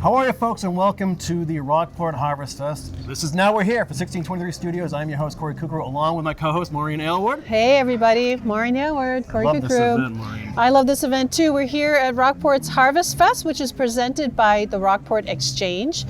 How are you, folks, and welcome to the Rockport Harvest Fest. This is Now We're Here for 1623 Studios. I'm your host, Corey Kukru, along with my co-host, Maureen Aylward. Hey, everybody. Maureen Aylward, Corey Kukru. Love this event, Maureen. I love this event, too. We're here at Rockport's Harvest Fest, which is presented by the Rockport Exchange.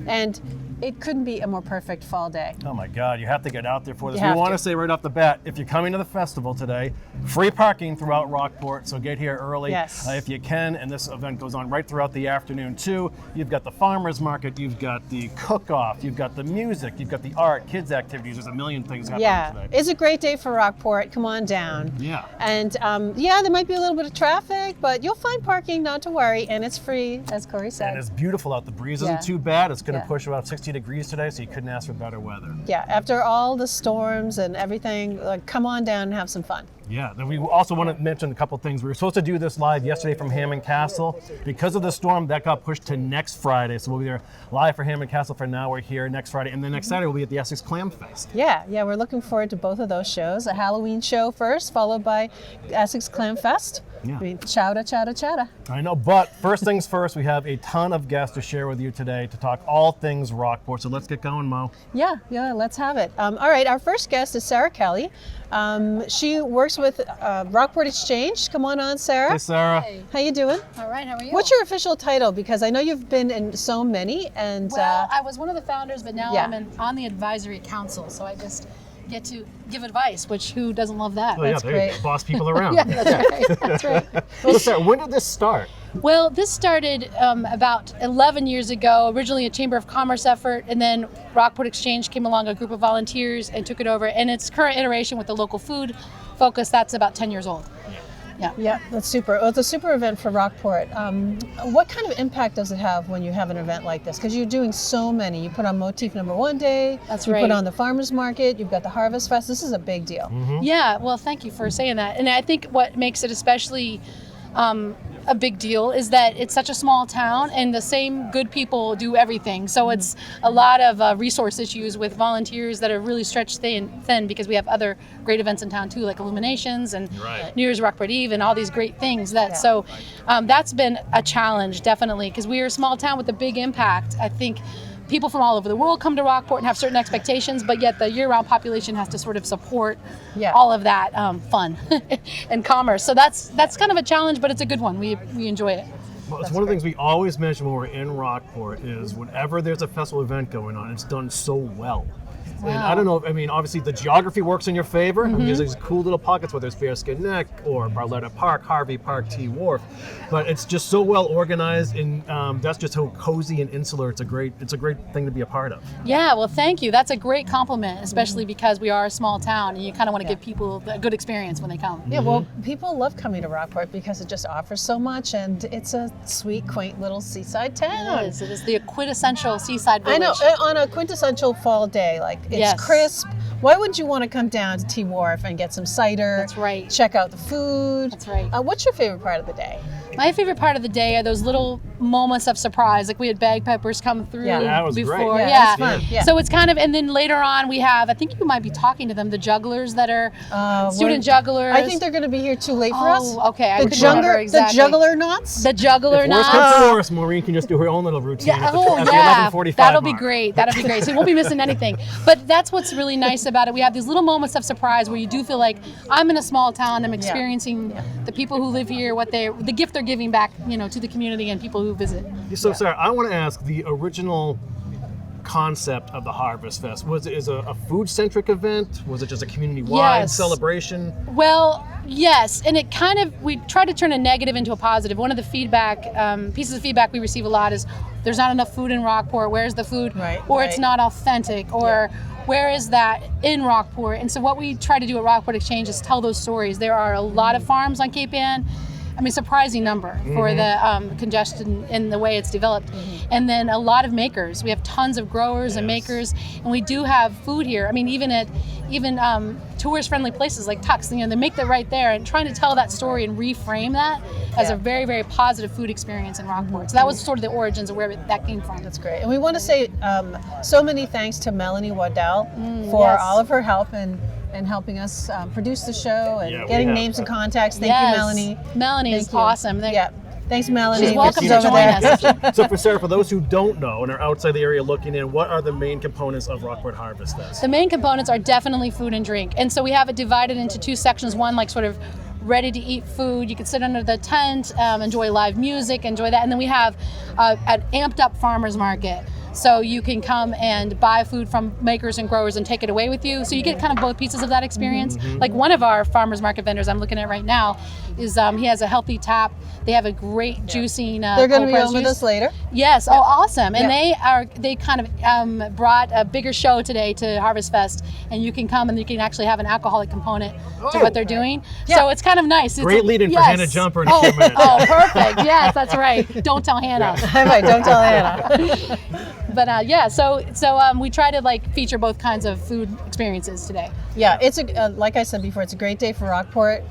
And it couldn't be a more perfect fall day. Oh my God, you have to get out there for this. You We have want to to say right off the bat, if you're coming to the festival today, free parking throughout Rockport, so get here early if you can. And this event goes on right throughout the afternoon too. You've got the farmers market, you've got the cook-off, you've got the music, you've got the art, kids activities. There's a million things happening today. It's a great day for Rockport. Come on down. Yeah. And there might be a little bit of traffic, but you'll find parking, not to worry, and it's free, as Corey said. And it's beautiful out. The breeze isn't too bad. It's going to push about 60 degrees today, so you couldn't ask for better weather. Yeah, after all the storms and everything, come on down and have some fun. Yeah, then we also want to mention a couple things. We were supposed to do this live yesterday from Hammond Castle. Because of the storm, that got pushed to next Friday. So we'll be there live for Hammond Castle for Now We're Here next Friday. And then next Saturday, we'll be at the Essex Clam Fest. Yeah, we're looking forward to both of those shows. A Halloween show first, followed by Essex Clam Fest. Yeah. I mean, chowda, chowda, chowda. I know, but first things first, we have a ton of guests to share with you today to talk all things Rockport. So let's get going, Mo. Yeah, let's have it. All right, our first guest is Sarah Kelly. She works with Rockport Exchange. Come on, Sarah. Hey, Sarah. Hey. How you doing? All right, how are you? What's your official title? Because I know you've been in so many. And well, I was one of the founders, but now Yeah. I'm on the advisory council, so I just get to give advice, which who doesn't love that? Oh, yeah, That's there you great. go. Boss people around. Yeah, that's right. That's right. So, Sarah, when did this start? Well, this started about 11 years ago, originally a Chamber of Commerce effort, and then Rockport Exchange came along, a group of volunteers, and took it over. And its current iteration with the local food focus, that's about 10 years old. Yeah, that's super. Well, it's a super event for Rockport. What kind of impact does it have when you have an event like this? Because you're doing so many. You put on Motif Number 1 Day. That's you right. put on the Farmers Market. You've got the Harvest Fest. This is a big deal. Mm-hmm. Yeah, well, thank you for saying that. And I think what makes it especially a big deal is that it's such a small town and the same good people do everything. So it's a lot of resource issues with volunteers that are really stretched thin because we have other great events in town too, like Illuminations and New Year's Rockport Eve and all these great things. So that's been a challenge, definitely, because we are a small town with a big impact. I think people from all over the world come to Rockport and have certain expectations, but yet the year-round population has to sort of support all of that fun and commerce. So that's kind of a challenge, but it's a good one. We enjoy it. Well, it's one of the things we always mention when we're in Rockport is whenever there's a festival event going on, it's done so well. Wow. And I don't know, obviously the geography works in your favor. There's these cool little pockets, whether it's Bearskin Neck or Barletta Park, Harvey Park, T Wharf. But it's just so well organized, and that's just how cozy and insular. It's a great thing to be a part of. Yeah, well, thank you. That's a great compliment, especially because we are a small town and you kind of want to give people a good experience when they come. Yeah, well, people love coming to Rockport because it just offers so much, and it's a sweet, quaint little seaside town. It is the quintessential seaside village. I know, on a quintessential fall day, like it's crisp. Why would you want to come down to T Wharf and get some cider? That's right. Check out the food. That's right. What's your favorite part of the day? My favorite part of the day are those little moments of surprise. Like we had bagpipers come through that was before. great. Yeah, that's fun. Yeah. So it's kind of, and then later on we have, I think you might be talking to them, the jugglers that are student jugglers. I think they're going to be here too late for us. Oh, okay. I The couldn't remember exactly. The juggler knots? The juggler If worse knots. comes to worse, Maureen can just do her own little routine at the 11:45 That'll be mark. great. That'll be great. So you won't be missing anything. But that's what's really nice about it. We have these little moments of surprise where you do feel like I'm in a small town. I'm experiencing the people who live here, the gift they're giving back, to the community and people who visit. So, Sarah, I want to ask the original concept of the Harvest Fest. Was it a food-centric event? Was it just a community-wide celebration? Well, yes, and it kind of, we try to turn a negative into a positive. One of the pieces of feedback we receive a lot is there's not enough food in Rockport. Where's the food? Or it's not authentic, or where is that in Rockport? And so what we try to do at Rockport Exchange is tell those stories. There are a lot of farms on Cape Ann. Surprising number for the congestion in the way it's developed. And then a lot of makers. We have tons of growers and makers, and we do have food here. Even at tourist-friendly places like Tux, they make that right there, and trying to tell that story and reframe that as a very, very positive food experience in Rockport. So that was sort of the origins of where that came from. That's great. And we want to say so many thanks to Melanie Waddell for all of her help and helping us produce the show and getting names and contacts. Thank you, Melanie. Melanie is awesome. Thanks, Melanie. She's welcome to over join there. us. So for Sarah, for those who don't know and are outside the area looking in, what are the main components of Rockport Harvest Fest? The main components are definitely food and drink. And so we have it divided into two sections. One, like sort of ready to eat food. You can sit under the tent, enjoy live music, enjoy that. And then we have an amped up farmers market. So you can come and buy food from makers and growers and take it away with you. So you get kind of both pieces of that experience. Like one of our farmers market vendors I'm looking at right now is he has a healthy tap. They have a great juicing. They're going to be on with us later. Yes. Oh, awesome. And they kind of brought a bigger show today to Harvest Fest, and you can come and you can actually have an alcoholic component to what they're doing. Yeah. So it's kind of nice. Great lead-in for Hannah Jumper in a few minutes. Oh, perfect. Yes, that's right. Don't tell Hannah. Right, don't tell Hannah. But so we try to like feature both kinds of food experiences today. Yeah, it's like I said before, it's a great day for Rockport.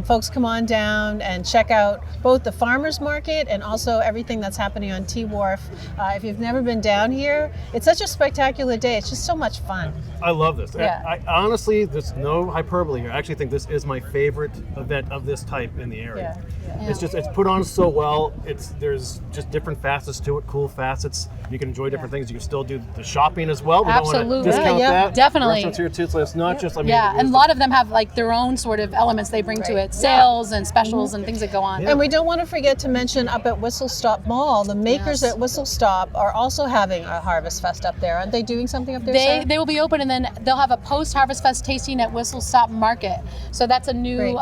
Folks, come on down and check out both the farmers market and also everything that's happening on T Wharf. If you've never been down here, it's such a spectacular day. It's just so much fun. I love this. Yeah. I honestly, there's no hyperbole here. I actually think this is my favorite event of this type in the area. Yeah. It's put on so well. There's just different facets to it, cool facets. You can enjoy different things. You can still do the shopping as well. We don't want Absolutely. to discount that. Definitely. Restaurants here too, so it's not just. And a lot of them have like their own sort of elements they bring to it, sales and specials and things that go on. And we don't want to forget to mention up at Whistle Stop Mall, the makers at Whistle Stop are also having a Harvest Fest up there. Aren't they doing something up there? They will be open, and then they'll have a post Harvest Fest tasting at Whistle Stop Market. So that's a new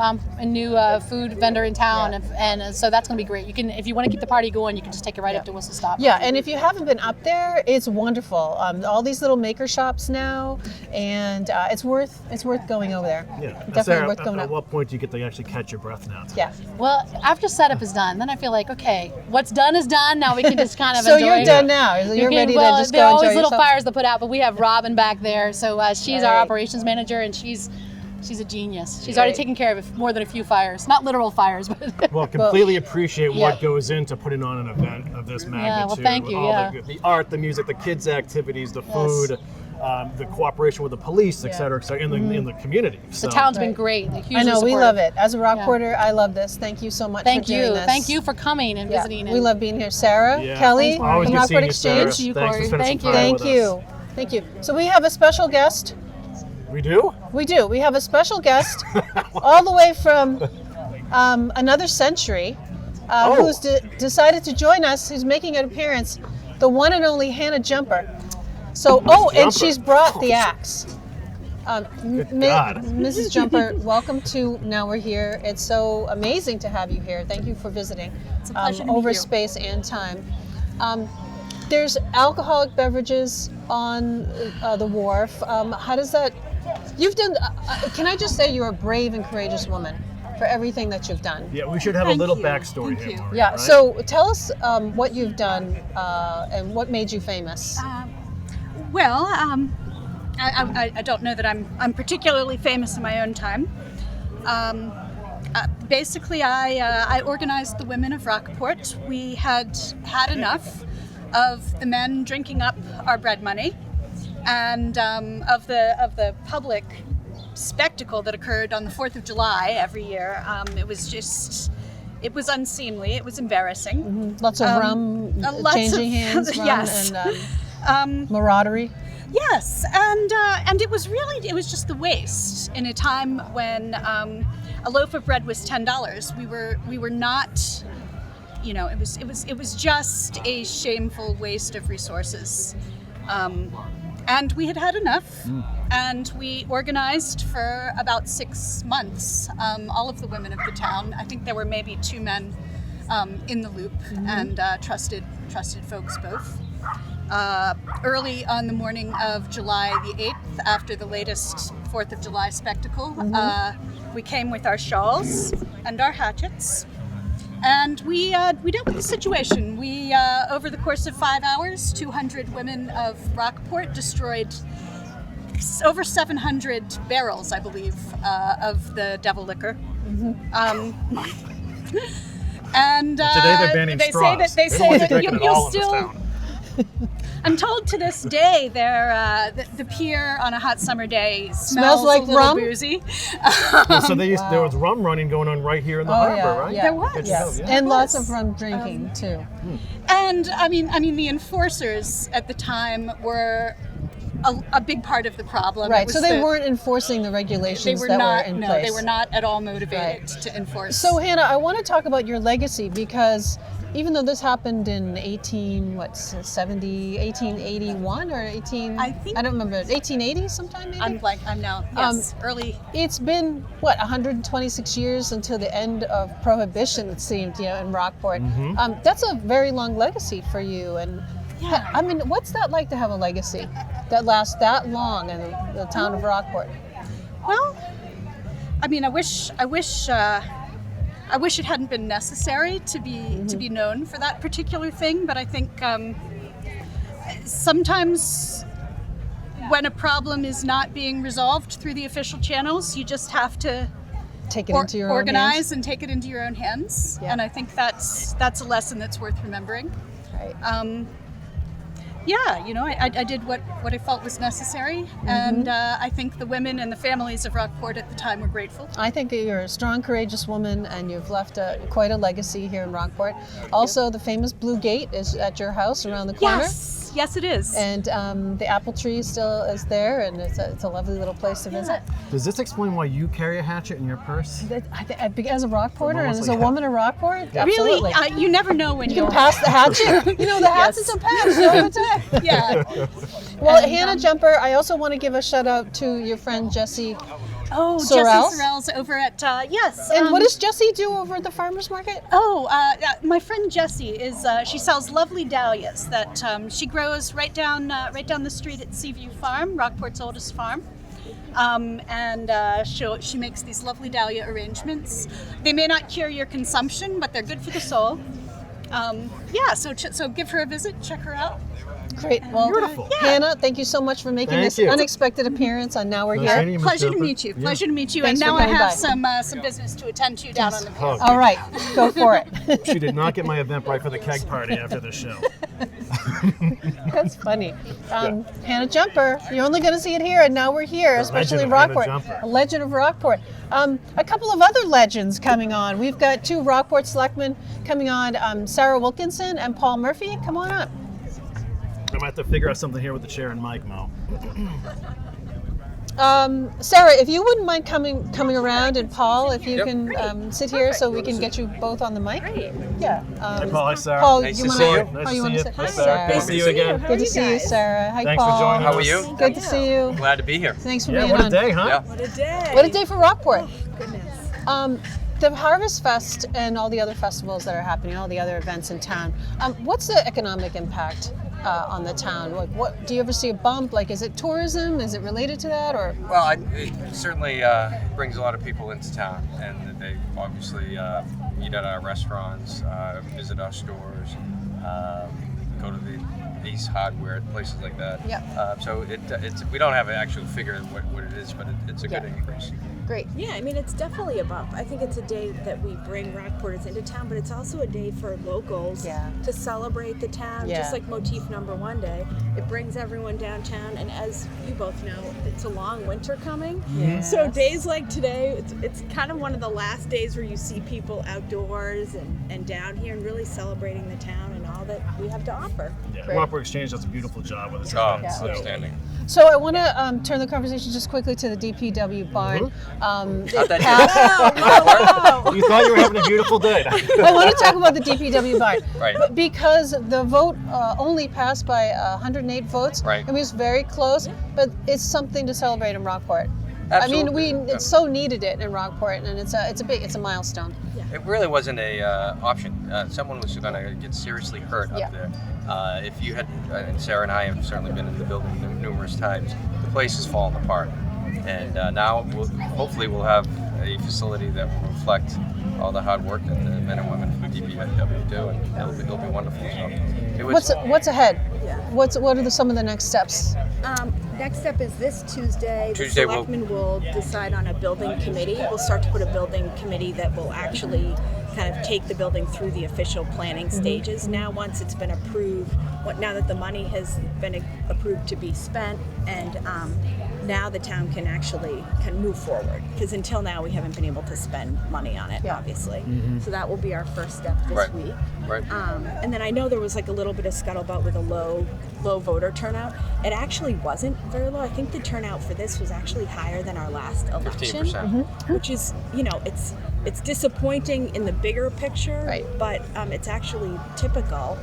food vendor in town, and so that's going to be great. You can, if you want to keep the party going, you can just take it right up to Whistle Stop. Yeah, and if you haven't been up there, it's wonderful. All these little maker shops now, and it's worth going over there. Yeah, definitely Sarah, worth going at up. what point do you get to actually catch your breath now? Yeah. Well, after setup is done, then I feel like, okay, what's done is done. Now we can just kind of So enjoy you're done now. You're ready to just go there are enjoy always little yourself. fires to put out, but we have Robin back there. So she's our operations manager, and she's a genius. She's already taken care of more than a few fires. Not literal fires, but... Well, completely appreciate what goes into putting on an event of this magnitude. Yeah, well, thank you, The art, the music, the kids' activities, the food, the cooperation with the police, et cetera, in the community. So. The town's been great. Hugely I know, we supportive. love it. As a Rockporter, I love this. Thank you so much for doing this. Thank you for coming and visiting. We love being here. Sarah, Kelly, always from good seeing Rockport you, Sarah. Exchange. Thanks for spending some time Thank with you. us. Thank you. So we have a special guest. We do? We do. We have a special guest all the way from another century who's decided to join us, who's making an appearance, the one and only Hannah Jumper. So, and she's brought the axe. Mrs. Jumper, welcome to Now We're Here. It's so amazing to have you here. Thank you for visiting. It's a pleasure to over meet you. space and time. There's alcoholic beverages on the wharf. How does that? You've done. Can I just say you're a brave and courageous woman for everything that you've done. Yeah, we should have a little backstory here, Maureen, Yeah. right? So tell us what you've done and what made you famous. I don't know that I'm particularly famous in my own time. Basically, I organized the women of Rockport. We had enough of the men drinking up our bread money, and of the public spectacle that occurred on the 4th of July every year. It was unseemly. It was embarrassing. Mm-hmm. Lots of rum, changing hands, rum, yes. and camaraderie. Yes, and it was just the waste in a time when a loaf of bread was $10. We were not, it was just a shameful waste of resources, and we had enough. And we organized for about 6 months. All of the women of the town. I think there were maybe 2 men in the loop, and trusted folks both. Early on the morning of July the 8th, after the latest 4th of July spectacle, we came with our shawls and our hatchets, and we dealt with the situation. We, over the course of 5 hours, 200 women of Rockport destroyed over 700 barrels, I believe, of the devil liquor. And today they're banning straws. They say that you'll in still. I'm told to this day the pier on a hot summer day smells like a little rum. Boozy. So there was rum running going on right here in the harbor, right? Yeah. There was. Yes. Yeah. And lots of rum drinking too. And I mean, the enforcers at the time were a big part of the problem. Right. So they weren't enforcing the regulations that were in place. No, they were not at all motivated to enforce. So Hannah, I want to talk about your legacy because even though this happened in 1881 or 18, I don't remember, 1880 sometime maybe? I'm now, early. It's been, 126 years until the end of Prohibition, it seemed, in Rockport. That's a very long legacy for you. And I mean, what's that like to have a legacy that lasts that long in the town of Rockport? Well, I mean, I wish it hadn't been necessary to be known for that particular thing, but I think sometimes when a problem is not being resolved through the official channels, you just have to take it into your own hands. Organize and take it into your own hands. Yeah. And I think that's a lesson that's worth remembering. Right. I did what I felt was necessary, and I think the women and the families of Rockport at the time were grateful. I think that you're a strong, courageous woman, and you've left quite a legacy here in Rockport. Also, the famous Blue Gate is at your house around the corner. Yes, it is. And the apple tree still is there, and it's a lovely little place to visit. Does this explain why you carry a hatchet in your purse? As a Rockporter and as a woman of Rockport, absolutely. Really, you never know when you can pass the hatchet. The hatchets are passed all the time. Yeah. Well, Hannah Jumper, I also want to give a shout out to your friend Jessie. Oh, Sorrells. Jessie Sorrells over at yes. And what does Jessie do over at the farmers market? My friend Jessie is she sells lovely dahlias that she grows right down the street at Seaview Farm, Rockport's oldest farm. She makes these lovely dahlia arrangements. They may not cure your consumption, but they're good for the soul. So give her a visit, check her out. Great. Well, beautiful. Hannah, thank you so much for making this unexpected appearance on Now We're Here. Pleasure to meet you. Pleasure to meet you. Thanks and now for I have coming some business to attend to down on the pier. All right, go for it. She did not get my Eventbrite for the keg party after the show. That's funny. Hannah Jumper, you're only going to see it here, and Now We're Here, especially in Rockport. A legend of Rockport. A couple of other legends coming on. We've got two Rockport Selectmen coming on, Sarah Wilkinson and Paul Murphy. Come on up. I might have to figure out something here with the chair and mic, Mo. Sarah, if you wouldn't mind coming around, and Paul, if you can sit here so we can get you both on the mic. Great. Yeah. Hi, Paul. Hi, Sarah. Paul, nice you to wanna, see you. Nice Nice you to see you. Hi, Hi, Sarah. Good to see you again. Good to see you, Sarah. Hi, Thanks Paul. for joining us. How are you? Good to see you. Glad to be here. Thanks for Yeah, being what a on. day, huh? Yeah. What a day. What a day for Rockport. Oh, goodness. The Harvest Fest and all the other festivals that are happening, all the other events in town, what's the economic impact on the town? Like, what do you ever see a bump? Like, is it tourism? Is it related to that, or? Well, it certainly brings a lot of people into town, and they obviously eat at our restaurants, visit our stores, go to the Ace Hardware, places like that. Yeah. So it's we don't have an actual figure of what it is, but it's a good increase. Great. Yeah, I mean, it's definitely a bump. I think it's a day that we bring Rockporters into town, but it's also a day for locals to celebrate the town, just like Motif Number 1 Day. It brings everyone downtown, and as you both know, it's a long winter coming. Yes. So days like today, it's kind of one of the last days where you see people outdoors and down here and really celebrating the town and all that we have to offer. Yeah. Rockport Exchange does a beautiful job with this. It's outstanding. So I want to turn the conversation just quickly to the DPW barn. Not that You thought you were having a beautiful day. I want to talk about the DPW barn. Right. Because the vote only passed by 108 votes. Right. It was very close, but it's something to celebrate in Rockport. Absolutely. I mean, it so needed it in Rockport, and it's a milestone. It really wasn't a option. Someone was going to get seriously hurt up there. If you had, and Sarah and I have certainly been in the building numerous times, the place has fallen apart. And now, hopefully, we'll have a facility that will reflect all the hard work that the men and women from DPW do, and it'll be wonderful. So what's ahead? What are some of the next steps? Next step is this Tuesday. The Tuesday Selectmen will decide on a building committee. We'll start to put a building committee that will actually kind of take the building through the official planning stages. Now, once it's been approved, now that the money has been approved to be spent, and now the town can move forward, because until now we haven't been able to spend money on it, obviously. So that will be our first step this week. Right. And then I know there was like a little bit of scuttlebutt with a low voter turnout. It actually wasn't very low. I think the turnout for this was actually higher than our last election, 15%. which is, it's disappointing in the bigger picture, but it's actually typical.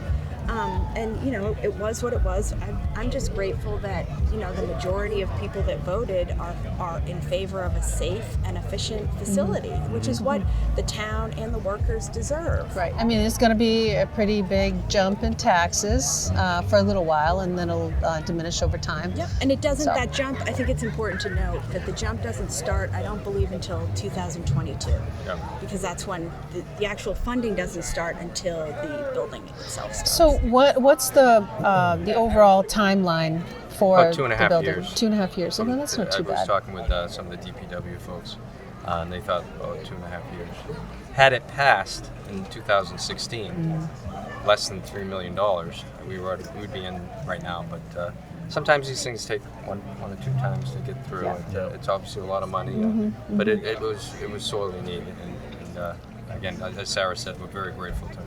And it was what it was. I'm just grateful that the majority of people that voted are in favor of a safe and efficient facility, which is what the town and the workers deserve. Right. I mean, it's going to be a pretty big jump in taxes for a little while, and then it'll diminish over time. Yep. And it doesn't. That jump. I think it's important to note that the jump doesn't start, I don't believe, until 2022, because that's when the actual funding doesn't start until the building itself starts. So what's the overall timeline for About 2.5 the building? years. 2.5 years. So that's not too bad. I was talking with some of the DPW folks, and they thought, 2.5 years. Had it passed in 2016, less than $3 million, we'd be in right now. But sometimes these things take one or two times to get through. It's obviously a lot of money, but it was sorely needed. And again, as Sarah said, we're very grateful to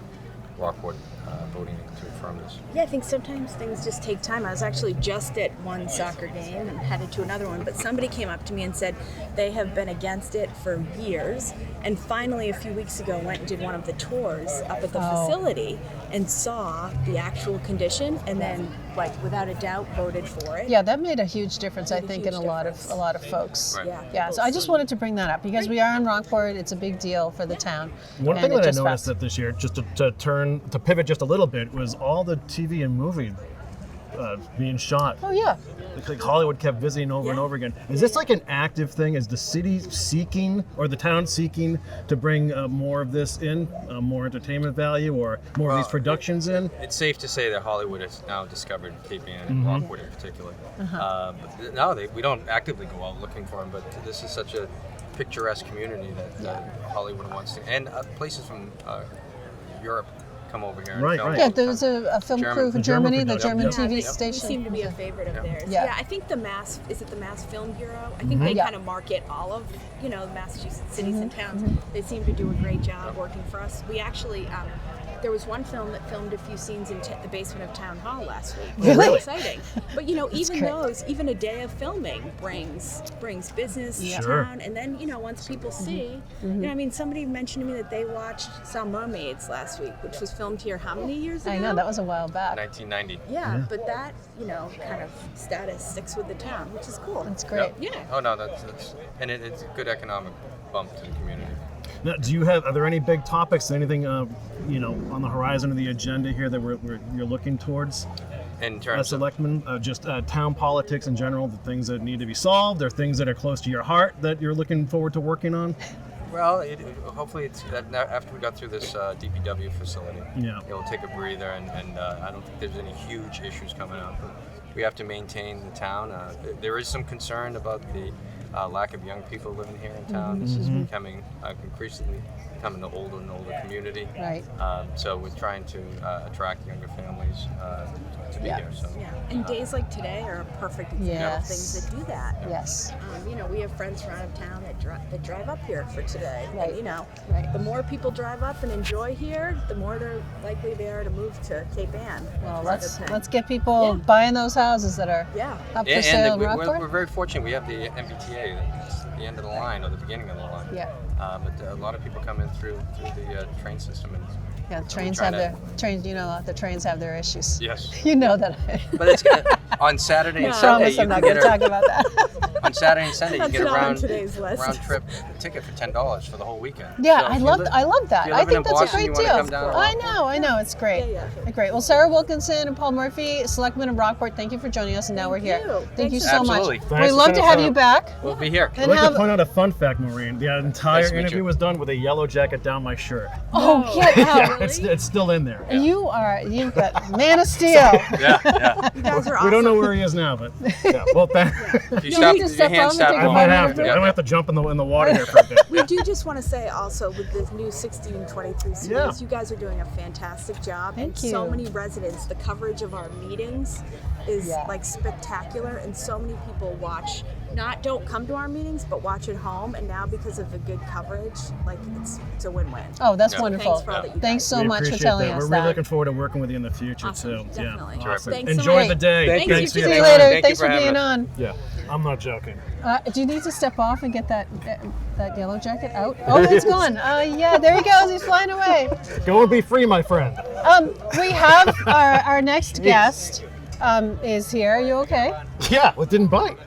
Rockport voting to affirm this. Yeah, I think sometimes things just take time. I was actually just at one soccer game and headed to another one, but somebody came up to me and said they have been against it for years, and finally a few weeks ago went and did one of the tours up at the facility and saw the actual condition, and then without a doubt voted for it. Yeah, that made a huge difference, I think, in a lot of folks. Right. Yeah, so I just wanted to bring that up because we are in Rockport. It's a big deal for the town. One thing that I noticed that this year, just to pivot just a little bit, was all the TV and movie being shot. Oh yeah. Like Hollywood kept visiting over and over again. Is this like an active thing? Is the city seeking, or the town seeking, to bring more of this in, more entertainment value, or more of these productions in? It's safe to say that Hollywood has now discovered Cape Ann and Rockport in particular. But no, we don't actively go out looking for them, but this is such a picturesque community that Hollywood wants to, and places from Europe come over here. Right. Yeah, there was a film crew from Germany, the German TV They station. seem to be a favorite of theirs. Yeah. I think the Mass Film Bureau, I think they kind of market all of, the Massachusetts cities and towns. They seem to do a great job working for us. We actually, there was one film that filmed a few scenes in the basement of Town Hall last week. Really? Exciting. But even a day of filming brings business to town, and then once people see, somebody mentioned to me that they saw Mermaids last week, which was filmed here how many years ago? I know, that was a while back. 1990. Yeah, but that kind of status sticks with the town, which is cool. That's great. Yeah. Oh no, that's and it's a good economic bump to the community. Now, are there any big topics, anything on the horizon of the agenda here that you're looking towards? In terms of Selectmen, just town politics in general, the things that need to be solved, or things that are close to your heart that you're looking forward to working on? Well, hopefully it's that after we got through this DPW facility, it'll take a breather, and I don't think there's any huge issues coming up. But we have to maintain the town. There is some concern about the lack of young people living here in town. This is becoming increasingly an older and older community. Right. So we're trying to attract younger families to be here. So. Yeah, and days like today are a perfect example of things that do that. Yes. We have friends from out of town that drive up here for today. Right. And, the more people drive up and enjoy here, the more they're likely they are to move to Cape Ann. Well, let's get people buying those houses that are up for sale in Rockport. We're very fortunate. We have the MBTA. That's the end of the line or the beginning of the line. Yeah. But a lot of people come in through the train system. And yeah, trains have the trains have their issues. Yes. You know that. But it's good. On Saturday and Sunday, I'm not going to talk about that. On Saturday and Sunday, you get a round trip ticket for $10 for the whole weekend. Yeah, I love that. I think that's a great deal. I know, it's great. Yeah. Great. Well, Sarah Wilkinson and Paul Murphy, Selectmen of Rockport, thank you for joining us, and now we're here. Thank you so much. Absolutely. We'd love to have you back. We'll be here. And have find out a fun fact, Maureen. The entire Nice to meet interview you. was done with a yellow jacket down my shirt. Oh, get out. Yeah, it's still in there. You've got Man of Steel. Yeah. You guys are We awesome. don't know where he is now, but yeah. Well, If you You stop, need to your step hand on stop and take I a might photo. have to. I might have to jump in the water here for a bit. We do just want to say also with the new 1623 series, Yeah. you guys are doing a fantastic job. Thank and you. so many residents, the coverage of our meetings is Yeah. like spectacular, and so many people don't come to our meetings, but watch at home. And now because of the good coverage, like it's a win-win. Oh, that's Yeah. wonderful. Thanks for all that you Thanks guys so We much for appreciate telling that. us We're that. really looking forward to working with you in the future Awesome, too. definitely. Yeah, awesome. Thanks so Enjoy much. the day. Thank you. Thanks for See your you time. later. Thank you Thanks for for having being us. on. Yeah, I'm not joking. Do you need to step off and get that yellow jacket out? Oh, it's gone. Yeah, there he goes. He's flying away. Go and be free, my friend. We have our next guest is here. Are you okay? Yeah, well, it didn't bite.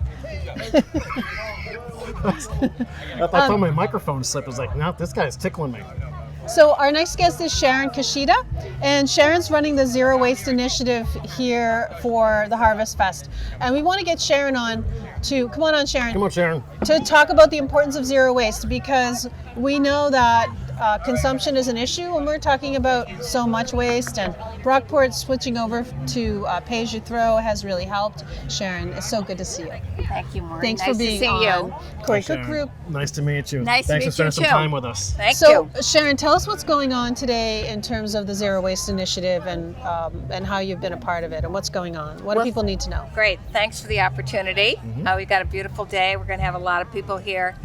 I thought my microphone slipped. I was like, no, this guy's tickling me. So our next guest is Sharon Kishida, and Sharon's running the Zero Waste Initiative here for the Harvest Fest. And we want to get Sharon on to, come on Sharon, Come on, Sharon. to talk about the importance of zero waste, because we know that consumption is an issue when we're talking about so much waste, and Rockport switching over to pay-as-you-throw has really helped. Sharon, it's so good to see you. Thank you, Maureen. Thanks nice for being to see on you. Corey Hi, Cook Sharon. Group. Nice to meet you. Nice to Thanks meet for spending you, some too. time with us. Thank So, you. Sharon, tell us what's going on today in terms of the Zero Waste Initiative and how you've been a part of it and what's going on. What do Well, people need to know? Great. Thanks for the opportunity. We've got a beautiful day. We're going to have a lot of people here.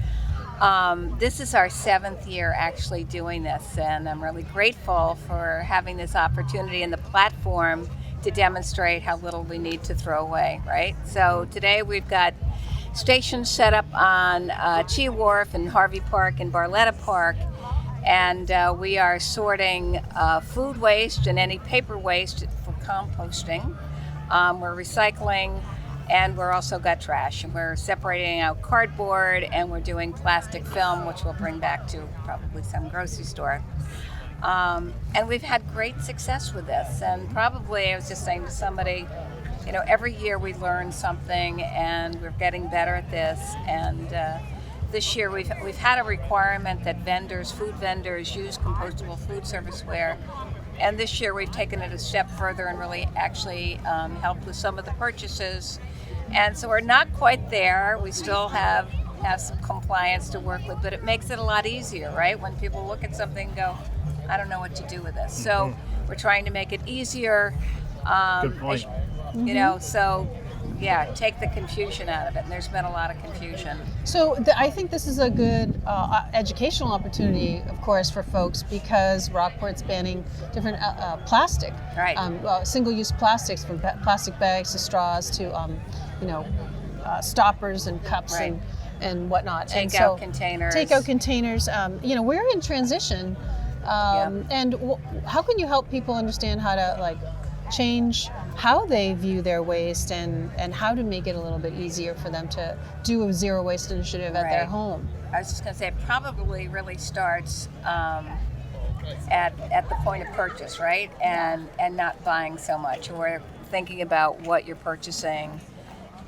This is our 7th year actually doing this, and I'm really grateful for having this opportunity and the platform to demonstrate how little we need to throw away, right? So today we've got stations set up on Chia Wharf and Harvey Park and Barletta Park, and we are sorting food waste and any paper waste for composting. We're recycling, and we're also got trash, and we're separating out cardboard, and we're doing plastic film, which we'll bring back to probably some grocery store. And we've had great success with this, and probably, I was just saying to somebody, you know, every year we learn something, and we're getting better at this. And this year we've had a requirement that food vendors use compostable food serviceware. And this year we've taken it a step further and really actually helped with some of the purchases. And so we're not quite there. We still have some compliance to work with, but it makes it a lot easier, right? When people look at something and go, I don't know what to do with this. So we're trying to make it easier. Good point. You know, so yeah, take the confusion out of it. And there's been a lot of confusion. So I think this is a good educational opportunity, of course, for folks, because Rockport's banning different plastic, Right. Single-use plastics, from plastic bags to straws to, stoppers and cups Right. and whatnot. And Takeout containers. Takeout containers. We're in transition, and how can you help people understand how to change how they view their waste and how to make it a little bit easier for them to do a zero waste initiative at their Right. home? I was just going to say, it probably really starts at the point of purchase, right? And not buying so much, or thinking about what you're purchasing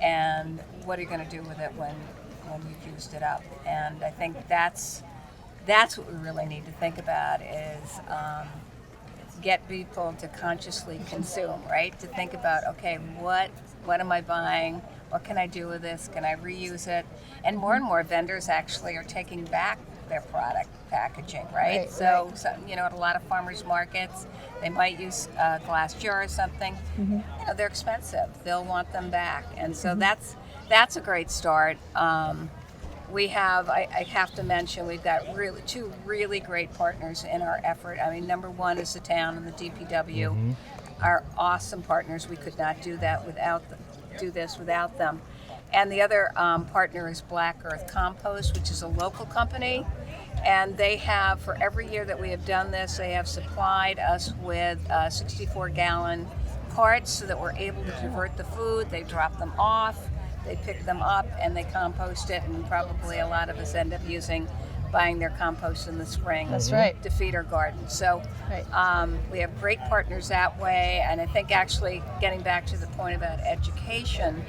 and what are you going to do with it when you've used it up. And I think that's what we really need to think about is get people to consciously consume, right? To think about, okay, what am I buying? What can I do with this? Can I reuse it? And more vendors actually are taking back their product packaging, right? So, at a lot of farmers markets, they might use a glass jar or something. They're expensive. They'll want them back. And so that's a great start. We have, I have to mention, we've got two really great partners in our effort. I mean, number one is the town and the DPW. Are awesome partners. We could not do this without them. And the other partner is Black Earth Compost, which is a local company. And they have, for every year that we have done this, they have supplied us with 64-gallon carts so that we're able to convert the food. They drop them off. They pick them up and they compost it, and probably a lot of us end up buying their compost in the spring. That's right. To feed our gardens. So we have great partners that way, and I think actually getting back to the point about education,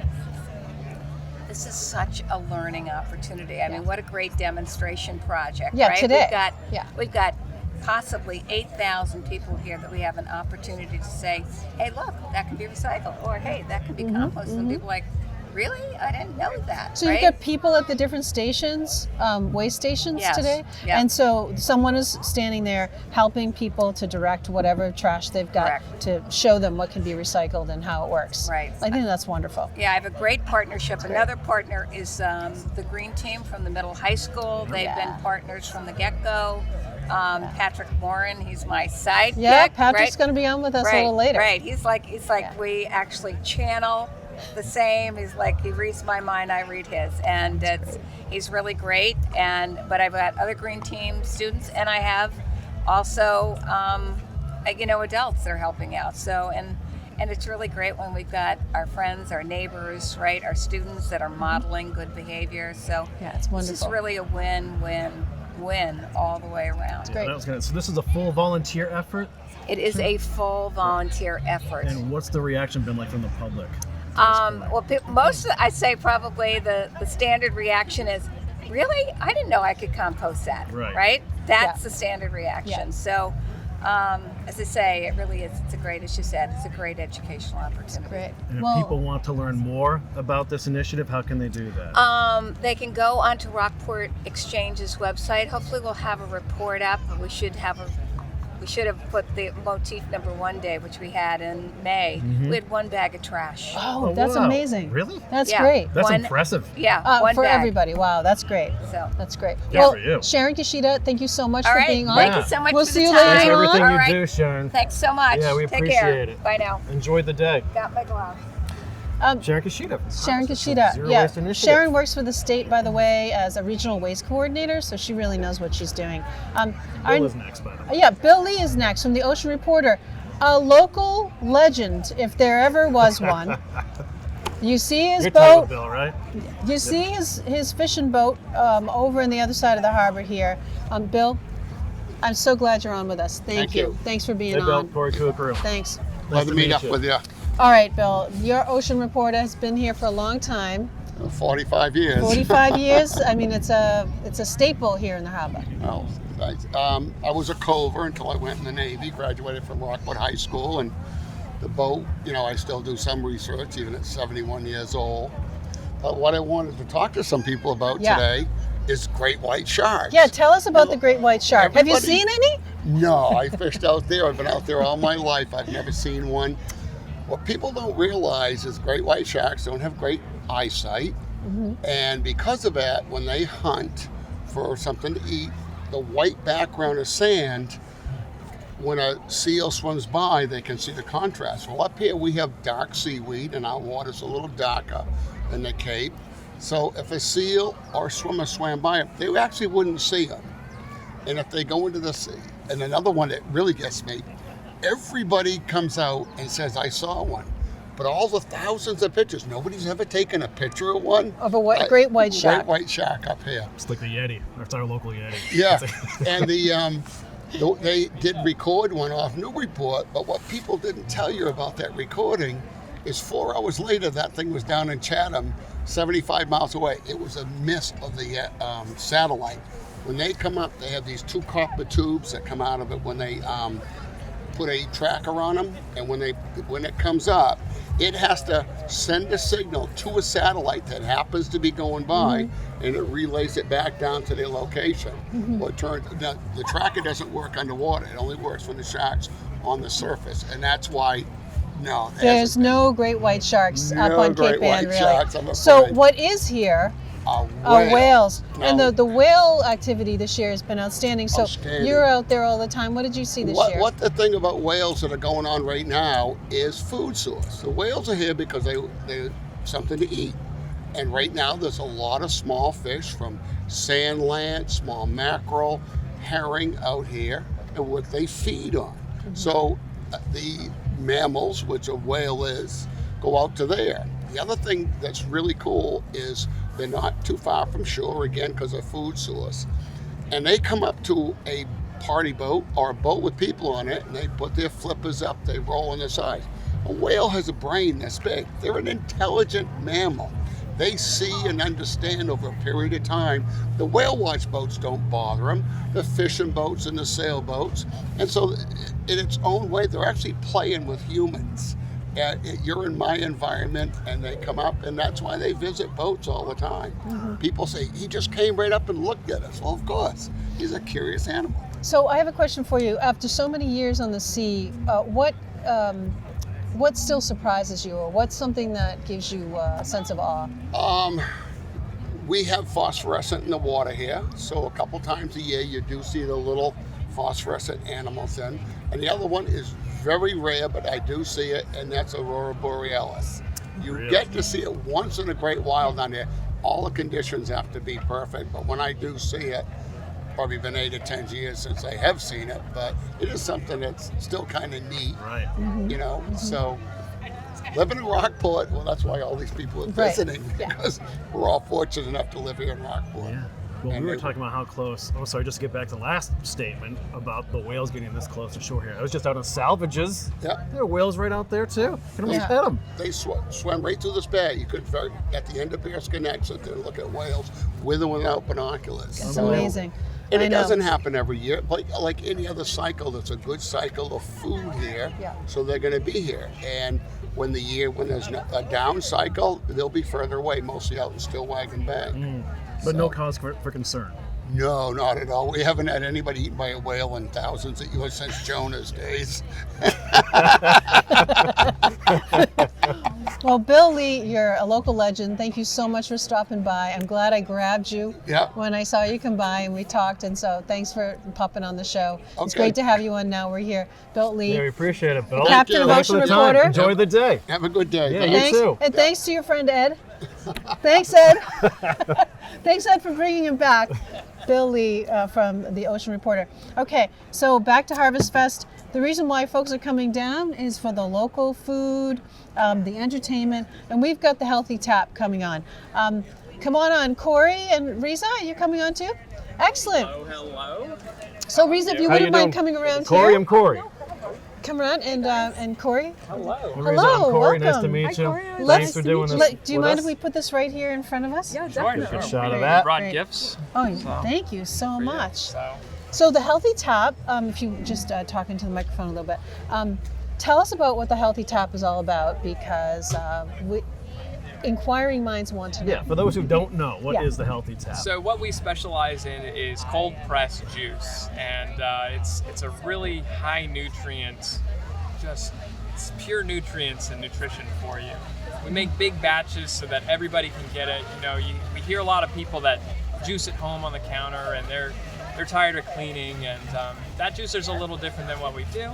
the this is such a learning opportunity. I mean, what a great demonstration project, Yeah, right? today. We've got possibly 8,000 people here that we have an opportunity to say, hey, look, that can be recycled, or hey, that can be composted. And people are like, really? I didn't know that. So right? you've got people at the different stations, waste stations today, Yeah. and so someone is standing there helping people to direct whatever trash they've got to show them what can be recycled and how it works. Right. I think that's wonderful. Yeah, I have a great partnership. Another partner is the Green Team from the middle high school. They've been partners from the get-go. Patrick Warren, he's my sidekick. Yeah, Patrick's going to be on with us a little later. Right. He's like we actually channel the same. He's like, he reads my mind, I read his, and he's really great. But I've got other Green Team students, and I have also adults that are helping out. So and it's really great when we've got our friends, our neighbors, right, our students that are modeling good behavior. So it's wonderful. This is really a win all the way around. Great. So this is a full volunteer effort? It is a full volunteer effort. And what's the reaction been like from the public? I'd say probably the standard reaction is, really? I didn't know I could compost that. Right? That's the standard reaction. Yeah. So, as I say, it really is. It's a great, as you said, it's a great educational opportunity. Great. And if people want to learn more about this initiative, how can they do that? They can go onto Rockport Exchange's website. Hopefully, we'll have a report up. We should have put the motif number 1 day, which we had in May. We had 1 bag of trash. Oh, that's amazing. Really? That's great. That's impressive. Yeah, 1 for bag. everybody. Wow, that's great. So that's great. Yeah, for you. Sharon Kishida, thank you so much all for right. being on. Thank you so much We'll for see the you time. later Thanks for everything All you right. do, Sharon. Thanks so much. Yeah, we Take appreciate care. it. Bye now. Enjoy the day. Got my glove. Sharon Kishida. Sharon Kishida. Zero Yeah. Waste Initiative. Sharon works for the state, by the way, as a regional waste coordinator, so she really knows what she's doing. Bill is next, by the way. Yeah, Bill Lee is next from the Ocean Reporter. A local legend, if there ever was one. You see his You're boat. with Bill, right? You see his fishing boat over on the other side of the harbor here. Bill, I'm so glad you're on with us. Thank you. Thanks for being Hey, Bill, on. Corey Cooper. Thanks. Nice to meet up with you. All right, Bill. Your Ocean Reporter has been here for a long time. 45 years. 45 years. I mean, it's a staple here in the harbor. Well, I was a cover until I went in the Navy, graduated from Rockford High School, and the boat, I still do some research, even at 71 years old. But what I wanted to talk to some people about today is great white sharks. Yeah, tell us about the great white shark. Have you seen any? No, I fished out there. I've been out there all my life. I've never seen one. What people don't realize is great white sharks don't have great eyesight. And because of that, when they hunt for something to eat, the white background of sand, when a seal swims by, they can see the contrast. Well, up here we have dark seaweed, and our water's a little darker than the Cape. So if a seal or a swimmer swam by them, they actually wouldn't see them. And if they go into the sea, and another one that really gets me, everybody comes out and says, I saw one. But all the thousands of pictures, nobody's ever taken a picture of one. Of a great white shark. Great white shark up here. It's like the Yeti. That's our local Yeti. Yeah, and they did record one off Newburyport, but what people didn't tell you about that recording is 4 hours later, that thing was down in Chatham, 75 miles away. It was a miss of the satellite. When they come up, they have these 2 copper tubes that come out of it when they put a tracker on them, and when it comes up, it has to send a signal to a satellite that happens to be going by, and it relays it back down to their location. Well, the tracker doesn't work underwater. It only works when the shark's on the surface, and that's why there's no great white sharks up on Cape Ann, really. Sharks, I'm so afraid. what is here are whales. And the whale activity this year has been outstanding. So you're out there all the time. What did you see this year? What the thing about whales that are going on right now is food source. The whales are here because they're something to eat. And right now there's a lot of small fish, from sand lance, small mackerel, herring out here, and what they feed on. So the mammals, which a whale is, go out to there. The other thing that's really cool is they're not too far from shore, again, because of food source. And they come up to a party boat or a boat with people on it, and they put their flippers up, they roll on their sides. A whale has a brain this big. They're an intelligent mammal. they see and understand over a period of time. The whale watch boats don't bother them, the fishing boats and the sailboats. And so in its own way, they're actually playing with humans. You're in my environment, and they come up, and that's why they visit boats all the time. Mm-hmm. People say, he just came right up and looked at us. Well, of course, he's a curious animal. So I have a question for you. After so many years on the sea, what still surprises you, or what's something that gives you a sense of awe? We have phosphorescent in the water here, so a couple times a year you do see the little phosphorescent animals in. And the other one is very rare, but I do see it, and that's Aurora Borealis. You get to see it once in a great while down there. All the conditions have to be perfect, but when I do see it, probably been 8 or 10 years since I have seen it, but it is something that's still kind of neat, right? You know. So living in Rockport, well, that's why all these people are visiting, because we're all fortunate enough to live here in Rockport. Yeah. Well, we were talking about how close. Oh, sorry, just to get back to the last statement about the whales getting this close to shore here. I was just out on salvages. Yeah. There are whales right out there, too. You can almost pet them. They swim right through this bay. You could, at the end of Pierce Connect, sit there and look at whales with or without binoculars. It's amazing. And it doesn't happen every year. Like any other cycle, there's a good cycle of food here, so they're going to be here. And when there's a down cycle, they'll be further away, mostly out in Stillwagon Bay. But no cause for concern. No, not at all. We haven't had anybody eaten by a whale in thousands of years since Jonah's days. Well, Bill Lee, you're a local legend. Thank you so much for stopping by. I'm glad I grabbed you when I saw you come by and we talked. And so thanks for popping on the show. Okay. It's great to have you on Now We're Here. Bill Lee. Yeah, we appreciate it, Bill. Captain of Ocean Reporter. Enjoy the day. Have a good day. Yeah, you too. And thanks to your friend Ed. Thanks, Ed. Thanks, Ed, for bringing him back. Bill Lee from the Ocean Reporter. Okay, so back to Harvest Fest. The reason why folks are coming down is for the local food, the entertainment, and we've got the Healthy Tap coming on. Come on, Corey and Riza, are you coming on too? Excellent. Hello. So Riza, if you wouldn't mind coming around Corey, here. I'm Corey. Come around, and Corey. Hello. Hello, Corey. welcome. Nice to meet you. Corey. Thanks for doing this. Do you mind if we put this right here in front of us? Yeah, Sure. definitely. Good shot of We that. brought gifts. Oh, thank you so much. So. So the Healthy Tap, if you just talk into the microphone a little bit, tell us about what the Healthy Tap is all about, because inquiring minds want to know. Yeah, for those who don't know, what is the Healthy Tap? So what we specialize in is cold pressed juice, and it's a really high nutrient, it's pure nutrients and nutrition for you. We make big batches so that everybody can get it. You know, we hear a lot of people that juice at home on the counter, and they're tired of cleaning, and that juicer's a little different than what we do.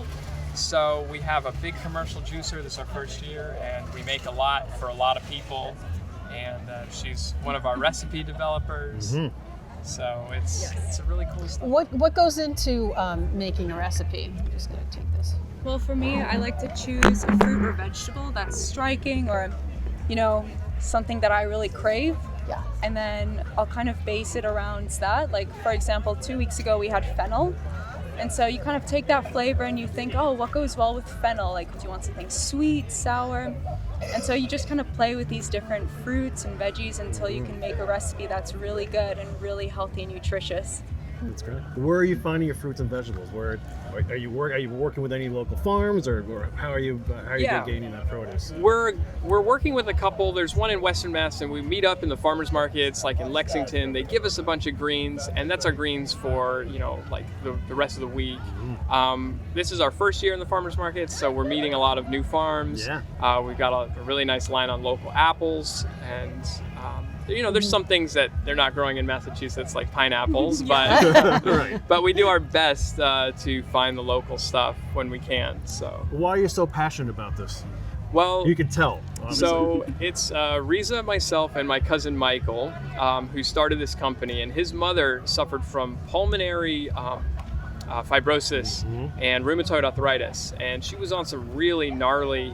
So we have a big commercial juicer. This is our first year, and we make a lot for a lot of people. And she's one of our recipe developers. Mm-hmm. So it's a really cool stuff. What goes into making a recipe? I'm just gonna take this. Well, for me, I like to choose a fruit or vegetable that's striking, or something that I really crave. Yeah. And then I'll kind of base it around that. Like, for example, 2 weeks ago we had fennel. And so you kind of take that flavor and you think, oh, what goes well with fennel? Like, do you want something sweet, sour? And so you just kind of play with these different fruits and veggies until you can make a recipe that's really good and really healthy and nutritious. That's great. Where are you finding your fruits and vegetables? Where are you working with any local farms, or how are you gaining that produce? We're working with a couple. There's one in Western Mass, and we meet up in the farmers markets, like in Lexington. They give us a bunch of greens, and that's our greens for like the rest of the week. This is our first year in the farmers markets, so we're meeting a lot of new farms. Yeah. We've got a really nice line on local apples, and there's some things that they're not growing in Massachusetts, like pineapples, but but we do our best to find the local stuff when we can. So why are you so passionate about this? Well, you can tell. Obviously. So it's Riza, myself, and my cousin Michael, who started this company, and his mother suffered from pulmonary fibrosis and rheumatoid arthritis, and she was on some really gnarly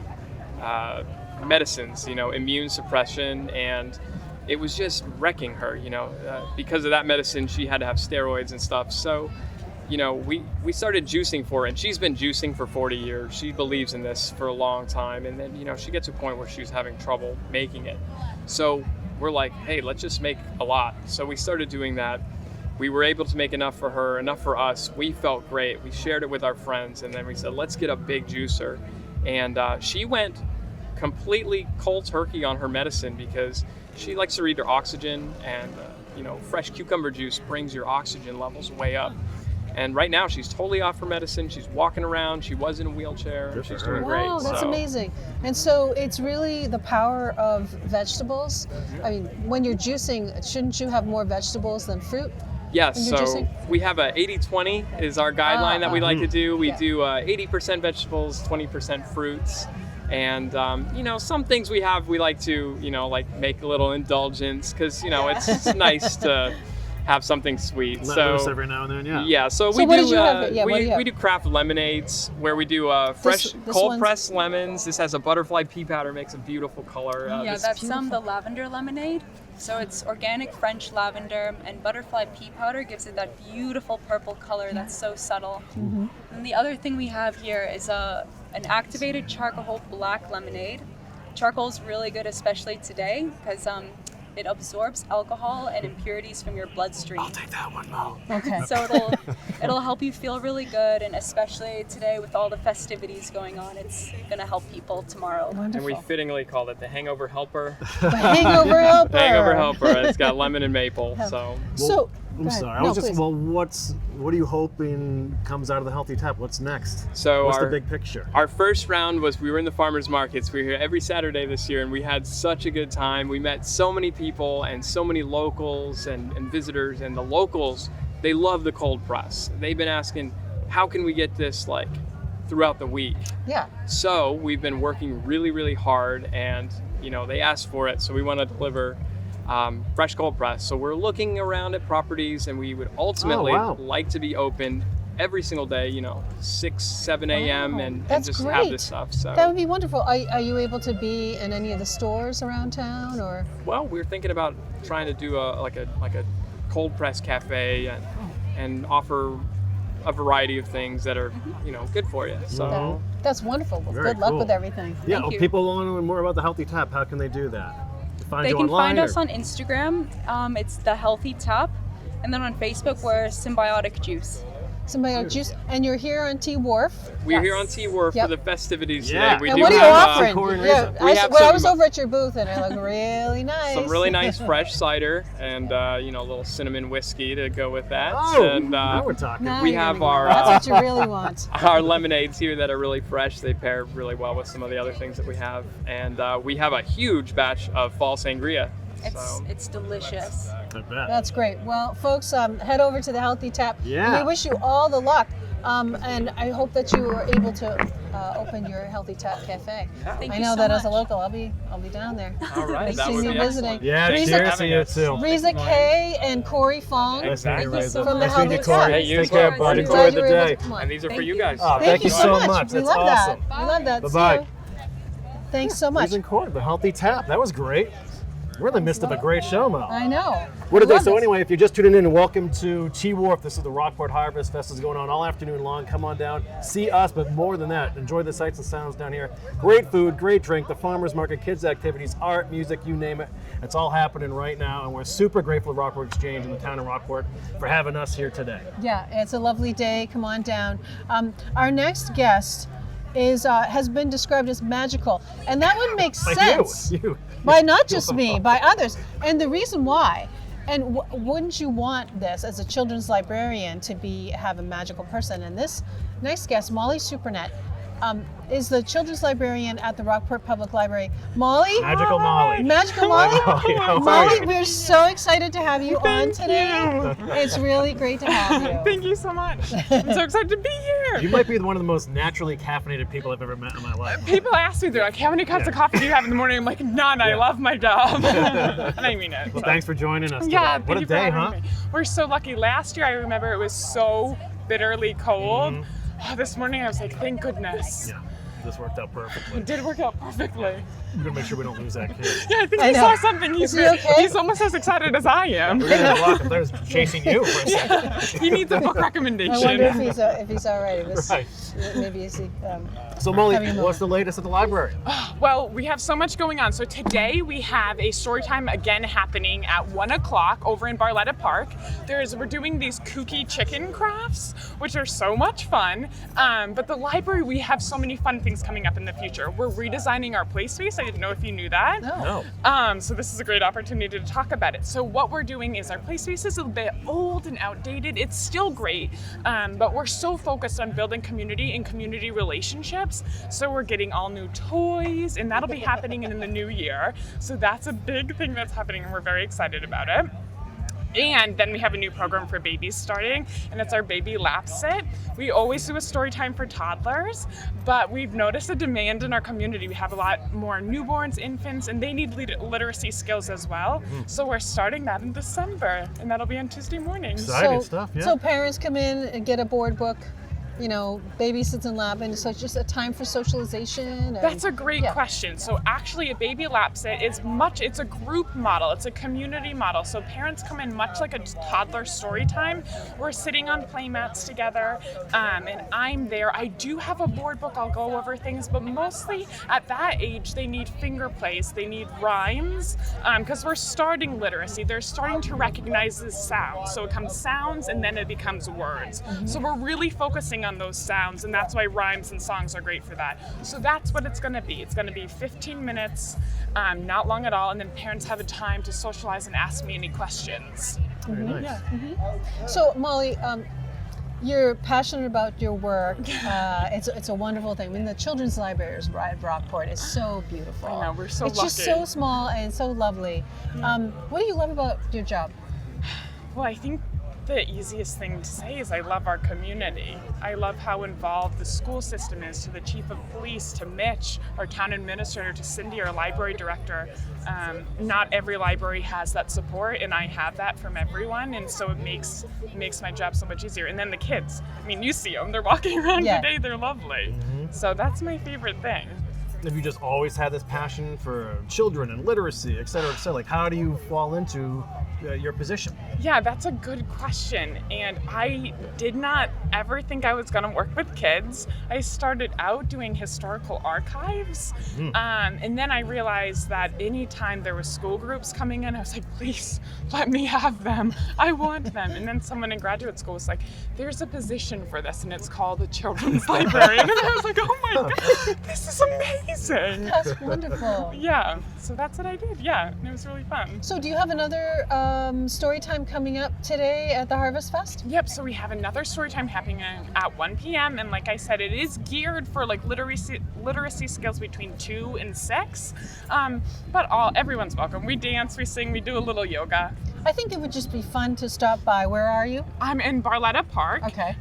medicines, immune suppression, and it was just wrecking her, because of that medicine. She had to have steroids and stuff. So, we started juicing for her, and she's been juicing for 40 years. She believes in this for a long time. And then, she gets to a point where she was having trouble making it. So we're like, hey, let's just make a lot. So we started doing that. We were able to make enough for her, enough for us. We felt great. We shared it with our friends, and then we said, let's get a big juicer. And she went completely cold turkey on her medicine because she likes to read her oxygen, and fresh cucumber juice brings your oxygen levels way up. And right now she's totally off her medicine. She's walking around. She was in a wheelchair. She's doing great. Wow, that's amazing. And so it's really the power of vegetables. I mean, when you're juicing, shouldn't you have more vegetables than fruit? Yes, so we have a 80-20 is our guideline that we like to do. We do 80% vegetables, 20% fruits. And, some things we like to, like make a little indulgence because, it's nice to have something sweet. Let loose every now and then, Yeah, so we do craft lemonades where we do fresh cold pressed lemons. This has a butterfly pea powder, makes a beautiful color. That's the lavender lemonade. So it's organic French lavender, and butterfly pea powder gives it that beautiful purple color that's so subtle. Mm-hmm. And the other thing we have here is an activated charcoal black lemonade. Charcoal is really good, especially today, because it absorbs alcohol and impurities from your bloodstream. I'll take that one, Mo. Okay. So it'll help you feel really good, and especially today with all the festivities going on, it's gonna help people tomorrow. Wonderful. And we fittingly called it the Hangover Helper. The Hangover Helper. Hangover Helper. It's got lemon and maple. I'm sorry. What are you hoping comes out of the Healthy Tap? What's next? So what's the big picture? Our first round was we were in the farmers markets. We were here every Saturday this year, and we had such a good time. We met so many people and so many locals and visitors, and the locals, they love the cold press. They've been asking, how can we get this throughout the week? Yeah. So we've been working really, really hard, and they asked for it, so we want to deliver fresh cold press. So we're looking around at properties, and we would ultimately like to be open every single day, 6, 7 a.m. and just great. have this stuff. So that would be wonderful. Are you able to be in any of the stores around town, or? Well, we're thinking about trying to do a cold press cafe and offer a variety of things that are good for you. So that's wonderful. Well, good luck with everything. Yeah. If people want to learn more about the Healthy Tap, how can they do that? They can find us on Instagram. It's the Healthy Tap, and then on Facebook we're Symbiotic Juice. Symbiotic Juice, and you're here on T Wharf. We're here on T Wharf for the festivities today. And what are you offering? I was over at your booth, and it looked really nice. Some really nice fresh cider, and a little cinnamon whiskey to go with that. And now we're talking. We have our that's what you really want. Our lemonades here that are really fresh. They pair really well with some of the other things that we have, and we have a huge batch of fall sangria. It's delicious. I bet. That's great. Well, folks, head over to the Healthy Tap. Yeah. We wish you all the luck, and I hope that you are able to open your Healthy Tap Cafe. Thank I you know so that much. as a local, I'll be down there. All right, that See would you be visiting. excellent. Yeah, cheers to you too. Reza K and Corey Fong. Exactly. From the Healthy Tap. Hey, you Take care, bud. Enjoy the day. And these are for you guys. Oh, thank you so much. We That's love awesome. that. We love that. Bye-bye. So, thanks so much. Reza and Corey, the Healthy Tap. That was great. We're in the midst of a great show, Mo. I know. So anyway, if you're just tuning in, welcome to T Wharf. This is the Rockport Harvest Fest is going on all afternoon long. Come on down, see us, but more than that, enjoy the sights and sounds down here. Great food, great drink, the farmers market, kids activities, art, music, you name it. It's all happening right now, and we're super grateful to Rockport Exchange and the town of Rockport for having us here today. Yeah, it's a lovely day. Come on down. Our next guest has been described as magical, and that would make sense. By not just me, by others. And the reason why, and wouldn't you want this as a children's librarian to have a magical person? And this next guest, Molly Supernet, is the children's librarian at the Rockport Public Library. Molly? Magical Molly. Magical Molly? Molly, we're so excited to have you on today. It's really great to have you. Thank you so much. I'm so excited to be here. You might be one of the most naturally caffeinated people I've ever met in my life. People ask me, they're like, how many cups of coffee do you have in the morning? I'm like, none. I love my job. And I mean it. Well, thanks for joining us today. Yeah, what a day, huh? Me. We're so lucky. Last year, I remember it was so bitterly cold. Oh, this morning, I was like, thank goodness. Yeah, this worked out perfectly. It did work out perfectly. I'm gonna make sure we don't lose that kid. Yeah, I think I saw something. Is he okay? He's almost as excited as I am. We're gonna walk if there's chasing you for a second. He needs a book recommendation. I wonder if he's all right. Right. Maybe is he? So Molly, what's the latest at the library? Well, we have so much going on. So today we have a story time again happening at 1 o'clock over in Barletta Park. We're doing these kooky chicken crafts, which are so much fun. But the library, we have so many fun things coming up in the future. We're redesigning our play space. I didn't know if you knew that. No. So this is a great opportunity to talk about it. So what we're doing is our play space is a bit old and outdated. It's still great, but we're so focused on building community and community relationships. So we're getting all new toys, and that'll be happening in the new year. So that's a big thing that's happening, and we're very excited about it. And then we have a new program for babies starting, and it's our baby lap sit. We always do a story time for toddlers, but we've noticed a demand in our community. We have a lot more newborns, infants, and they need literacy skills as well. So we're starting that in December, and that'll be on Tuesday mornings. Exciting stuff, yeah. So parents come in and get a board book, you know, baby sits in lap, and so it's just a time for socialization? That's a great question. So actually a baby lap sit is it's a group model, it's a community model. So parents come in much like a toddler story time. We're sitting on play mats together, and I'm there. I do have a board book, I'll go over things, but mostly at that age they need finger plays, they need rhymes, because we're starting literacy. They're starting to recognize the sounds. So it comes sounds and then it becomes words. So we're really focusing on those sounds, and that's why rhymes and songs are great for that. So that's what it's going to be. It's going to be 15 minutes, not long at all, and then parents have a time to socialize and ask me any questions. Very nice. Yeah. So Molly, you're passionate about your work. It's a wonderful thing. I mean, the children's library at Rockport is so beautiful. I know, we're so lucky. It's just so small and so lovely. What do you love about your job? Well, I think the easiest thing to say is I love our community. I love how involved the school system is, to the chief of police, to Mitch, our town administrator, to Cindy, our library director. Not every library has that support, and I have that from everyone, and so it makes my job so much easier. And then the kids, I mean, you see them, they're walking around today, they're lovely. So that's my favorite thing. Have you just always had this passion for children and literacy, et cetera, et cetera? Like, how do you fall into your position? Yeah, that's a good question. And I did not ever think I was going to work with kids. I started out doing historical archives. And then I realized that anytime there was school groups coming in, I was like, please let me have them. I want them. And then someone in graduate school was like, there's a position for this, and it's called a children's librarian. And I was like, oh my God, this is amazing. That's wonderful. Yeah, so that's what I did. Yeah, and it was really fun. So do you have another story time coming up today at the Harvest Fest? Yep, so we have another story time happening at 1 p.m. And like I said, it is geared for like literacy skills between 2 and 6. But everyone's welcome. We dance, we sing, we do a little yoga. I think it would just be fun to stop by. Where are you? I'm in Barletta Park. Okay.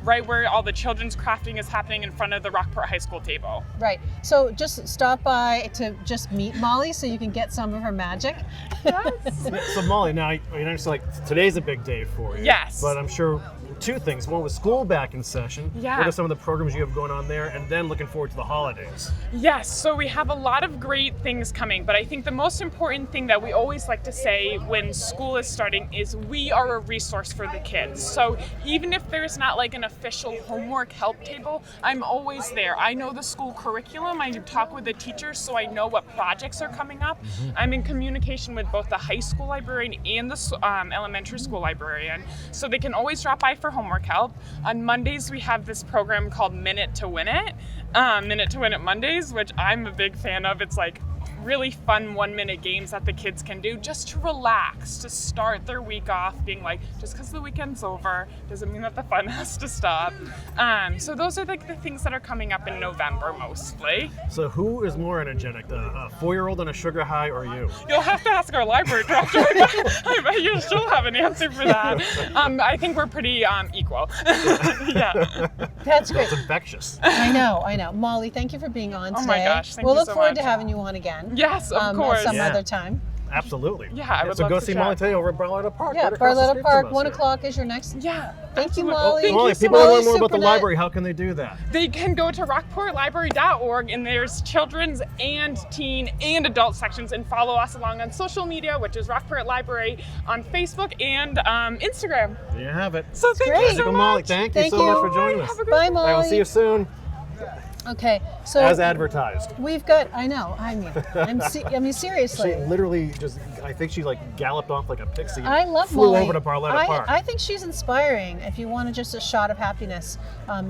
Right where all the children's crafting is happening in front of the Rockport High School table. Right. So just stop by to just meet Molly so you can get some of her magic. Yes. So Molly, now so like today's a big day for you. Yes. But I'm sure two things. One was school back in session. Yeah. What are some of the programs you have going on there? And then looking forward to the holidays. Yes, so we have a lot of great things coming, but I think the most important thing that we always like to say when school is starting is we are a resource for the kids. So even if there's not like an official homework help table, I'm always there. I know the school curriculum, I talk with the teachers so I know what projects are coming up. I'm in communication with both the high school librarian and the elementary school librarian, so they can always drop by for homework help. On Mondays we have this program called Minute to Win It. Minute to Win It Mondays, which I'm a big fan of. It's like really fun 1-minute games that the kids can do just to relax, to start their week off being like, just because the weekend's over doesn't mean that the fun has to stop. So those are like the things that are coming up in November mostly. So who is more energetic, the 4-year-old on a sugar high or you? You'll have to ask our library director. I bet you still have an answer for that. I think we're pretty equal. Yeah. That's great. It's infectious. I know. Molly, thank you for being on today. Oh my gosh, thank we'll you look so forward much. to having you on again. Yes, of course. Some other time. Absolutely. Yeah, I would so love go to see chat. Molly today over at Barletta Park. Yeah, right across the Barletta street Park, from us 1 here. o'clock is your next. Yeah, Thank you, Absolutely. Molly. Molly, if people want to learn more about the library, how can they do that? They can go to rockportlibrary.org, and there's children's and teen and adult sections, and follow us along on social media, which is Rockport Library on Facebook and Instagram. There you have it. So thank you so much. Molly, thank you so much for joining us. Bye, Molly. I will see you soon. Okay, so as advertised. We've got. I know. I mean, seriously. She literally just. I think she like galloped off like a pixie. I love flew Molly. over to Barletta Park. I think she's inspiring. If you want just a shot of happiness,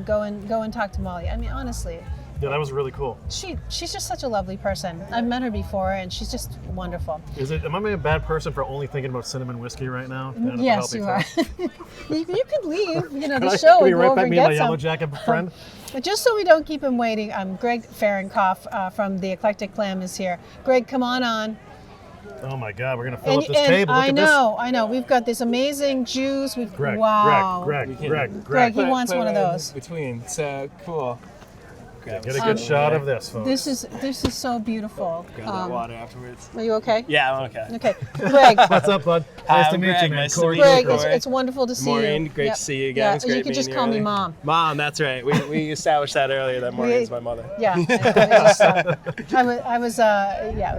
go and talk to Molly. I mean, honestly. Yeah, that was really cool. She's just such a lovely person. I've met her before, and she's just wonderful. Am I a bad person for only thinking about cinnamon whiskey right now? Yes, you are. You could leave, the show and go over and get some. My yellow jacket friend? Just so we don't keep him waiting, Greg Fahrenkopf from the Eclectic Glam is here. Greg, come on. Oh my God, we're gonna fill up this table. Look I know. We've got this amazing juice. Greg, wow. Greg. He wants one of those. Between, so cool. Get a good shot of this, folks. This is so beautiful. Grab that water afterwards. Are you okay? Yeah, I'm okay. Okay, Greg. What's up, bud? Nice to meet you, man. Nice to meet you. Greg, it's wonderful to see Maureen, you. great to see you again. Yeah, you can just call me Mom. Mom, that's right. We established that earlier. That Maureen's my mother. Yeah, it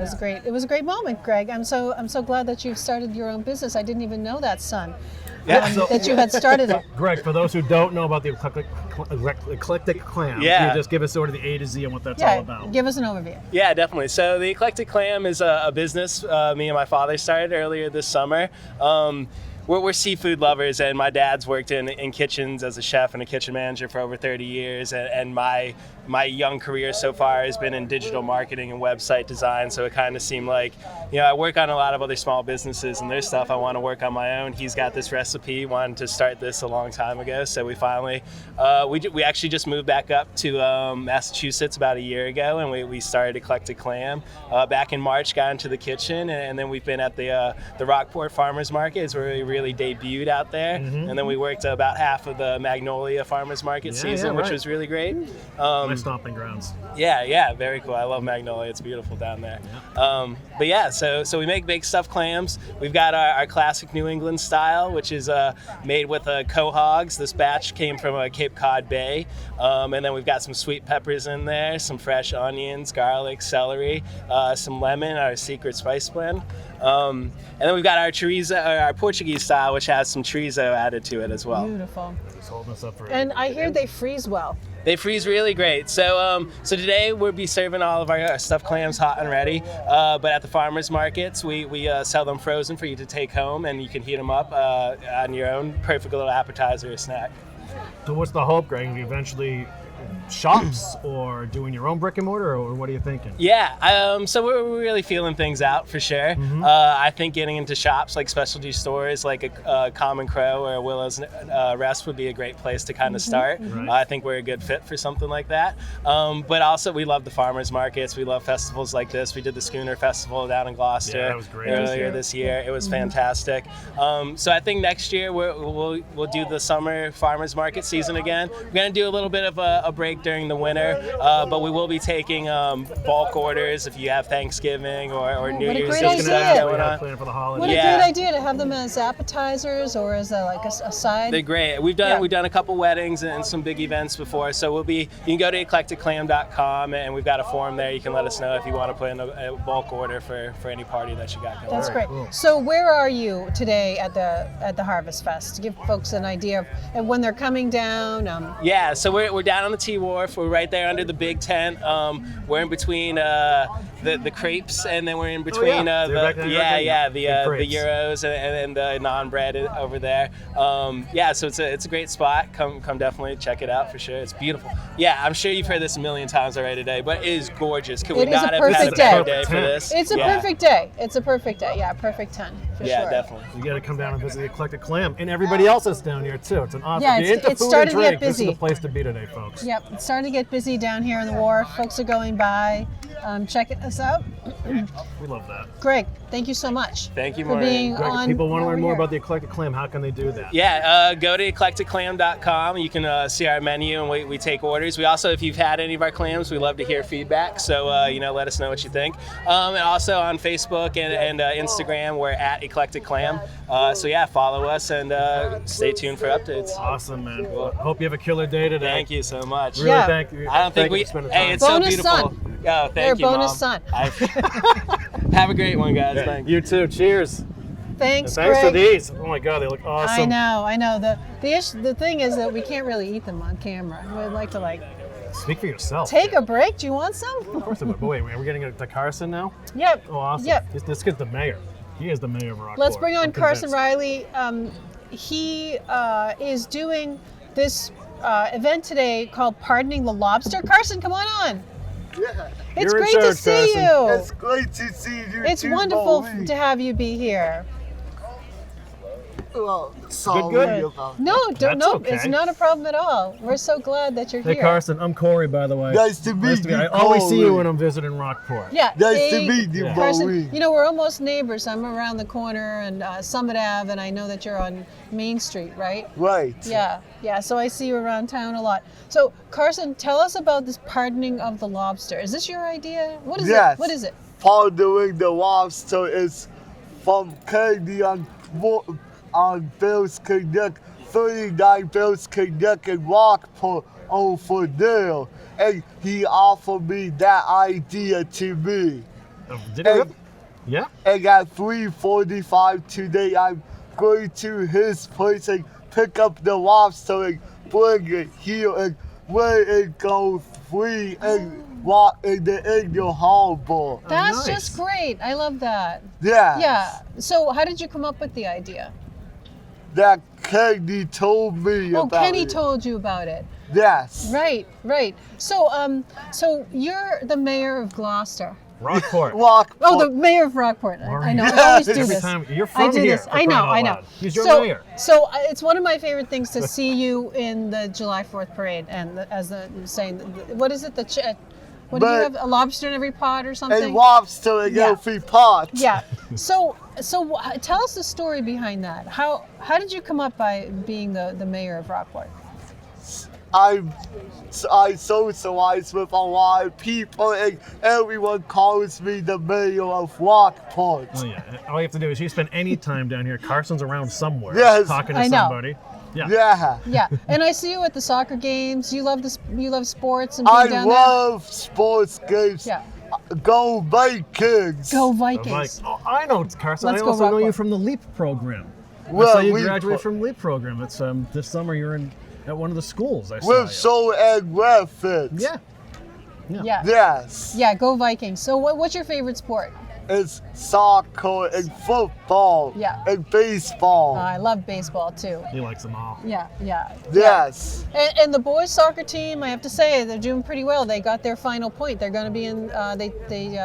was great. It was a great moment, Greg. I'm so glad that you've started your own business. I didn't even know that, son. That you had started it. Greg, for those who don't know about the Eclectic Glam, can you just give us sort of the A to Z on what that's all about? Give us an overview. Yeah, definitely. So the Eclectic Glam is a business me and my father started earlier this summer. We're seafood lovers, and my dad's worked in kitchens as a chef and a kitchen manager for over 30 years, and my young career so far has been in digital marketing and website design, so it kind of seemed like, I work on a lot of other small businesses, and there's stuff I want to work on my own. He's got this recipe, wanted to start this a long time ago, so we finally, we actually just moved back up to Massachusetts about a year ago, and we started Eclectic Glam. Back in March, got into the kitchen, and then we've been at the Rockport Farmers Market. It's where we really debuted out there, and then we worked about half of the Magnolia Farmers Market season, which was really great. My stomping grounds. Yeah, very cool. I love Magnolia. It's beautiful down there. But yeah, so we make big stuffed clams. We've got our classic New England style, which is made with quahogs. This batch came from Cape Cod Bay, and then we've got some sweet peppers in there, some fresh onions, garlic, celery, some lemon, our secret spice blend. And then we've got our chorizo, our Portuguese style, which has some chorizo added to it as well. Beautiful. Just holding us up for And I hear they freeze well. They freeze really great. So today we'll be serving all of our stuffed clams hot and ready. But at the farmers markets, we sell them frozen for you to take home, and you can heat them up on your own. Perfect little appetizer or snack. So what's the hope, Greg? Eventually shops or doing your own brick and mortar, or what are you thinking? Yeah, so we're really feeling things out for sure. I think getting into shops like specialty stores like a Common Crow or a Willow's Rest would be a great place to kind of start. I think we're a good fit for something like that. But also we love the farmers markets. We love festivals like this. We did the Schooner Festival down in Gloucester earlier this year. It was fantastic. So I think next year we'll do the summer farmers market season again. We're gonna do a little bit of a break during the winter, but we will be taking bulk orders if you have Thanksgiving or New Year's Eve stuff going on. What a great idea to have them as appetizers or as a side. They're great. We've done a couple weddings and some big events before, so you can go to eclecticglam.com, and we've got a form there. You can let us know if you want to put in a bulk order for any party that you got going. That's great. Cool. So where are you today at the Harvest Fest? To give folks an idea of when they're coming down. Yeah, so we're down on the T Wharf. We're right there under the big tent. We're in between the crepes, and then we're in between the gyros and the naan bread over there. So it's a great spot. Come definitely check it out for sure. It's beautiful. Yeah, I'm sure you've heard this a million times already today, but it is gorgeous. Could we not have had a better day for this? It's a perfect day. It's a perfect day. Yeah, perfect 10 for sure. Yeah, definitely. You got to come down and visit the Eclectic Glam, and everybody else is down here too. It's an awesome. Yeah, it's starting to get busy. This is the place to be today, folks. Yep, it's starting to get busy down here on the wharf. Folks are going by, checking us out. We love that. Greg, thank you so much. Thank you, for Maureen. being Greg, on. if people want to learn more here. about the Eclectic Glam, how can they do that? Yeah, go to eclecticclam.com. You can see our menu and we take orders. We also, if you've had any of our clams, we love to hear feedback. So, let us know what you think. And also on Facebook and Instagram, we're at Eclectic Glam. Follow us and stay tuned for updates. Awesome, man. Well, hope you have a killer day today. Thank you so much. Really, thank you. I don't think Thank you for spending Hey, time. it's Bonus so beautiful. son. Oh, thank They're you, bonus Mom. son. Have a great one, guys. Thanks. You too. Cheers. Thanks, And thanks Greg. to these. Oh my God, they look awesome. I know. The thing is that we can't really eat them on camera. We'd like to Speak for yourself. take a break. Do you want some? Of course I would. But wait, are we getting it to Carson now? Yep. Oh, awesome. Yep. This kid's the mayor. He is the mayor of Rockport. Let's bring on I'm Carson convinced. Riley. He is doing this event today called Pardoning the Lobster. Carson, come on. Yeah. It's You're in great to charge, see Carson. you. It's great to see you. It's too, wonderful Maureen. to have you be here. Well, sorry Good. about No, That's okay. it's not a problem at all. We're so glad that you're Hey, here. Carson, I'm Corey, by the way. Nice to meet you, I always see you Corey. when I'm visiting Rockport. Yeah. Nice to meet you, Carson, Maureen. we're almost neighbors. I'm around the corner and Summit Ave, and I know that you're on Main Street, right? Right. Yeah. So I see you around town a lot. So, Carson, tell us about this pardoning of the lobster. Is this your idea? What is Yes. it? What is it? Pardoning the lobster is from Candy on Bill's Connect, 39 Bill's Connect in Rockport over there. And he offered me that idea to me. Did he really? Yeah? And at 3:45 today, I'm going to his place and pick up the lobster and bring it here and let it go free and walk in the Indian Harbor. That's nice. just great. I love that. Yeah. Yeah. So, how did you come up with the idea? That Kenny told me Oh, about Kenny it. told you about it. Yes. Right. So you're the mayor of Gloucester. Rockport. Rockport. Oh, the mayor of Rockport. I know. I Yes. always do Every this. time you're I from do here. this. for I crying know. out I know. loud. He's your so, mayor. so it's one of my favorite things to see you in the July 4th parade, and what is it? What do you have? A lobster in every pot or something? And lobster in every pot. Yeah. So tell us the story behind that. How did you come up by being the mayor of Rockport? I socialize with a lot of people, and everyone calls me the mayor of Rockport. Oh, yeah. All you have to do is you spend any time down here. Carson's around somewhere. Yes. Talking to I know. somebody. Yeah. Yeah. Yeah, and I see you at the soccer games. You love sports and being I down love sports games. there. Go Vikings. Go I'm like, Vikings. oh, I know Carson. Let's I go also know you Rockport. from the LEAP program. Well, I saw you LEAP graduate from LEAP program. It's this summer you're at one of the schools. I saw With you. Soul and Raffit. Yeah. Yeah. Yes. Yeah, go Vikings. So what's your favorite sport? It's soccer and football. Yeah. And baseball. I love baseball too. He likes them all. Yeah. Yes. And the boys soccer team, I have to say, they're doing pretty well. They got their final point. They're going to be in. They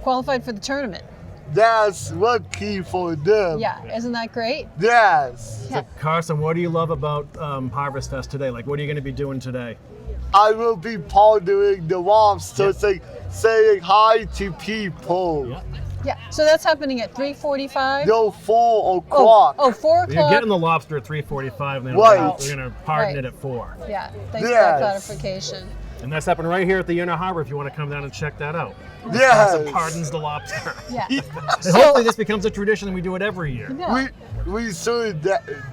qualified for the tournament. That's lucky for them. Yeah, isn't that great? Yes. Yeah. Carson, what do you love about Harvest Fest today? Like, what are you going to be doing today? I will be pardoning the lobster, saying hi to people. Yeah. Yeah. So that's happening at 3:45. No, 4 o'clock. Oh, 4 o'clock. You're getting the lobster at 3:45. Then Right. we're going to pardon Right. it at 4. Yeah. Thanks for Yes. that clarification. And that's happening right here at the Inner Harbor if you want to come down and check that out. Yes. Carson pardons the lobster. Yeah. And hopefully this becomes a tradition and we do it every year. Yeah. We should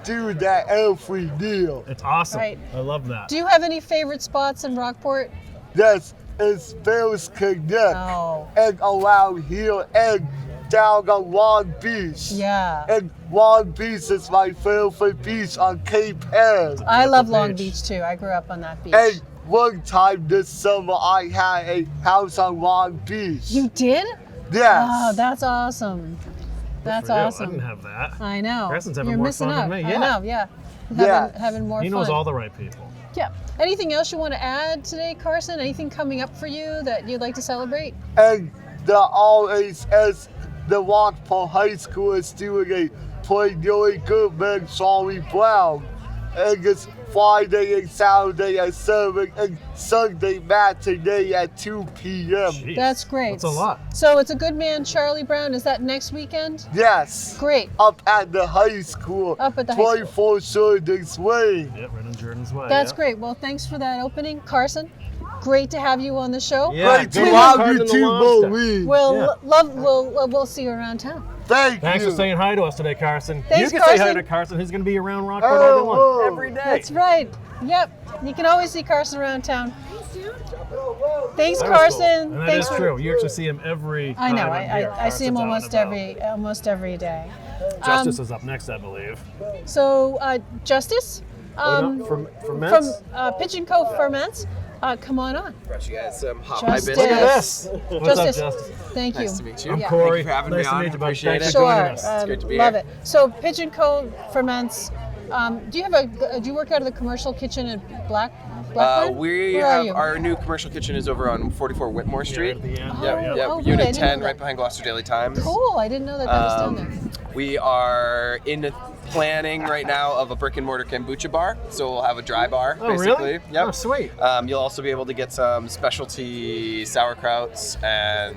do that every year. It's awesome. Right. I love that. Do you have any favorite spots in Rockport? Yes, it's Bill's Connect. Oh. And around here and down on Long Beach. Yeah. And Long Beach is my favorite beach on Cape Ann. I love Long Beach too. I grew up on that beach. And one time this summer I had a house on Long Beach. You did? Yes. Oh, that's awesome. That's For you. I awesome. didn't have that. I know. Carson's having You're more missing fun out. than me. I know, yeah. Yeah. Having more He fun. knows all the right people. Yeah. Anything else you want to add today, Carson? Anything coming up for you that you'd like to celebrate? And the always as the Rockport High School is doing a play really good man Charlie Brown. and it's Friday and Saturday at 7 and Sunday matinee at 2 p.m. Jeez, That's great. That's a lot. So it's a good man, Charlie Brown. Is that next weekend? Yes. Great. Up at the high school. Up at the high school. 24 Jordan's Way. Yep, right on Jordan's Way. That's great. Well, thanks for that opening, Carson. Great to have you on the show. Yeah, Great to have you too, Maureen. We'll see you around town. Thanks for saying hi to us today, Carson. Thanks, you can say hi Carson. to Carson. He's going to be around Rockford all day long, every day. That's right. Yep. You can always see Carson around town. Thanks, That was Carson. cool. And Thanks that is true. You actually see him every I know. time I'm here. I see him Carson's out and almost every day. Justice is up next, I believe. So, Justice? From Ferments? From Pigeon Cove Ferments. Come on on. Brought you guys some hot Justice. pie Look at biscuits. this. What's Justice. up, Justice? Thank you. Nice to meet you. I'm Yeah. Corey. Thank you for having nice me to on. meet you, bud. Appreciate Thanks it. for joining Sure. us. It's great to be Love here. it. So, Pigeon Cove Ferments. Do you work out of the commercial kitchen at Blackburn? We Where are have you? our new commercial kitchen is over on 44 Whitmore Street. at the end. Oh, good. I Unit didn't 10, know right that. behind Gloucester Daily Times. Cool. I didn't know that was down there. We are in the planning right now of a brick and mortar kombucha bar, so we'll have a dry bar, Oh, basically. really? Yep. Oh, sweet. You'll also be able to get some specialty sauerkrauts and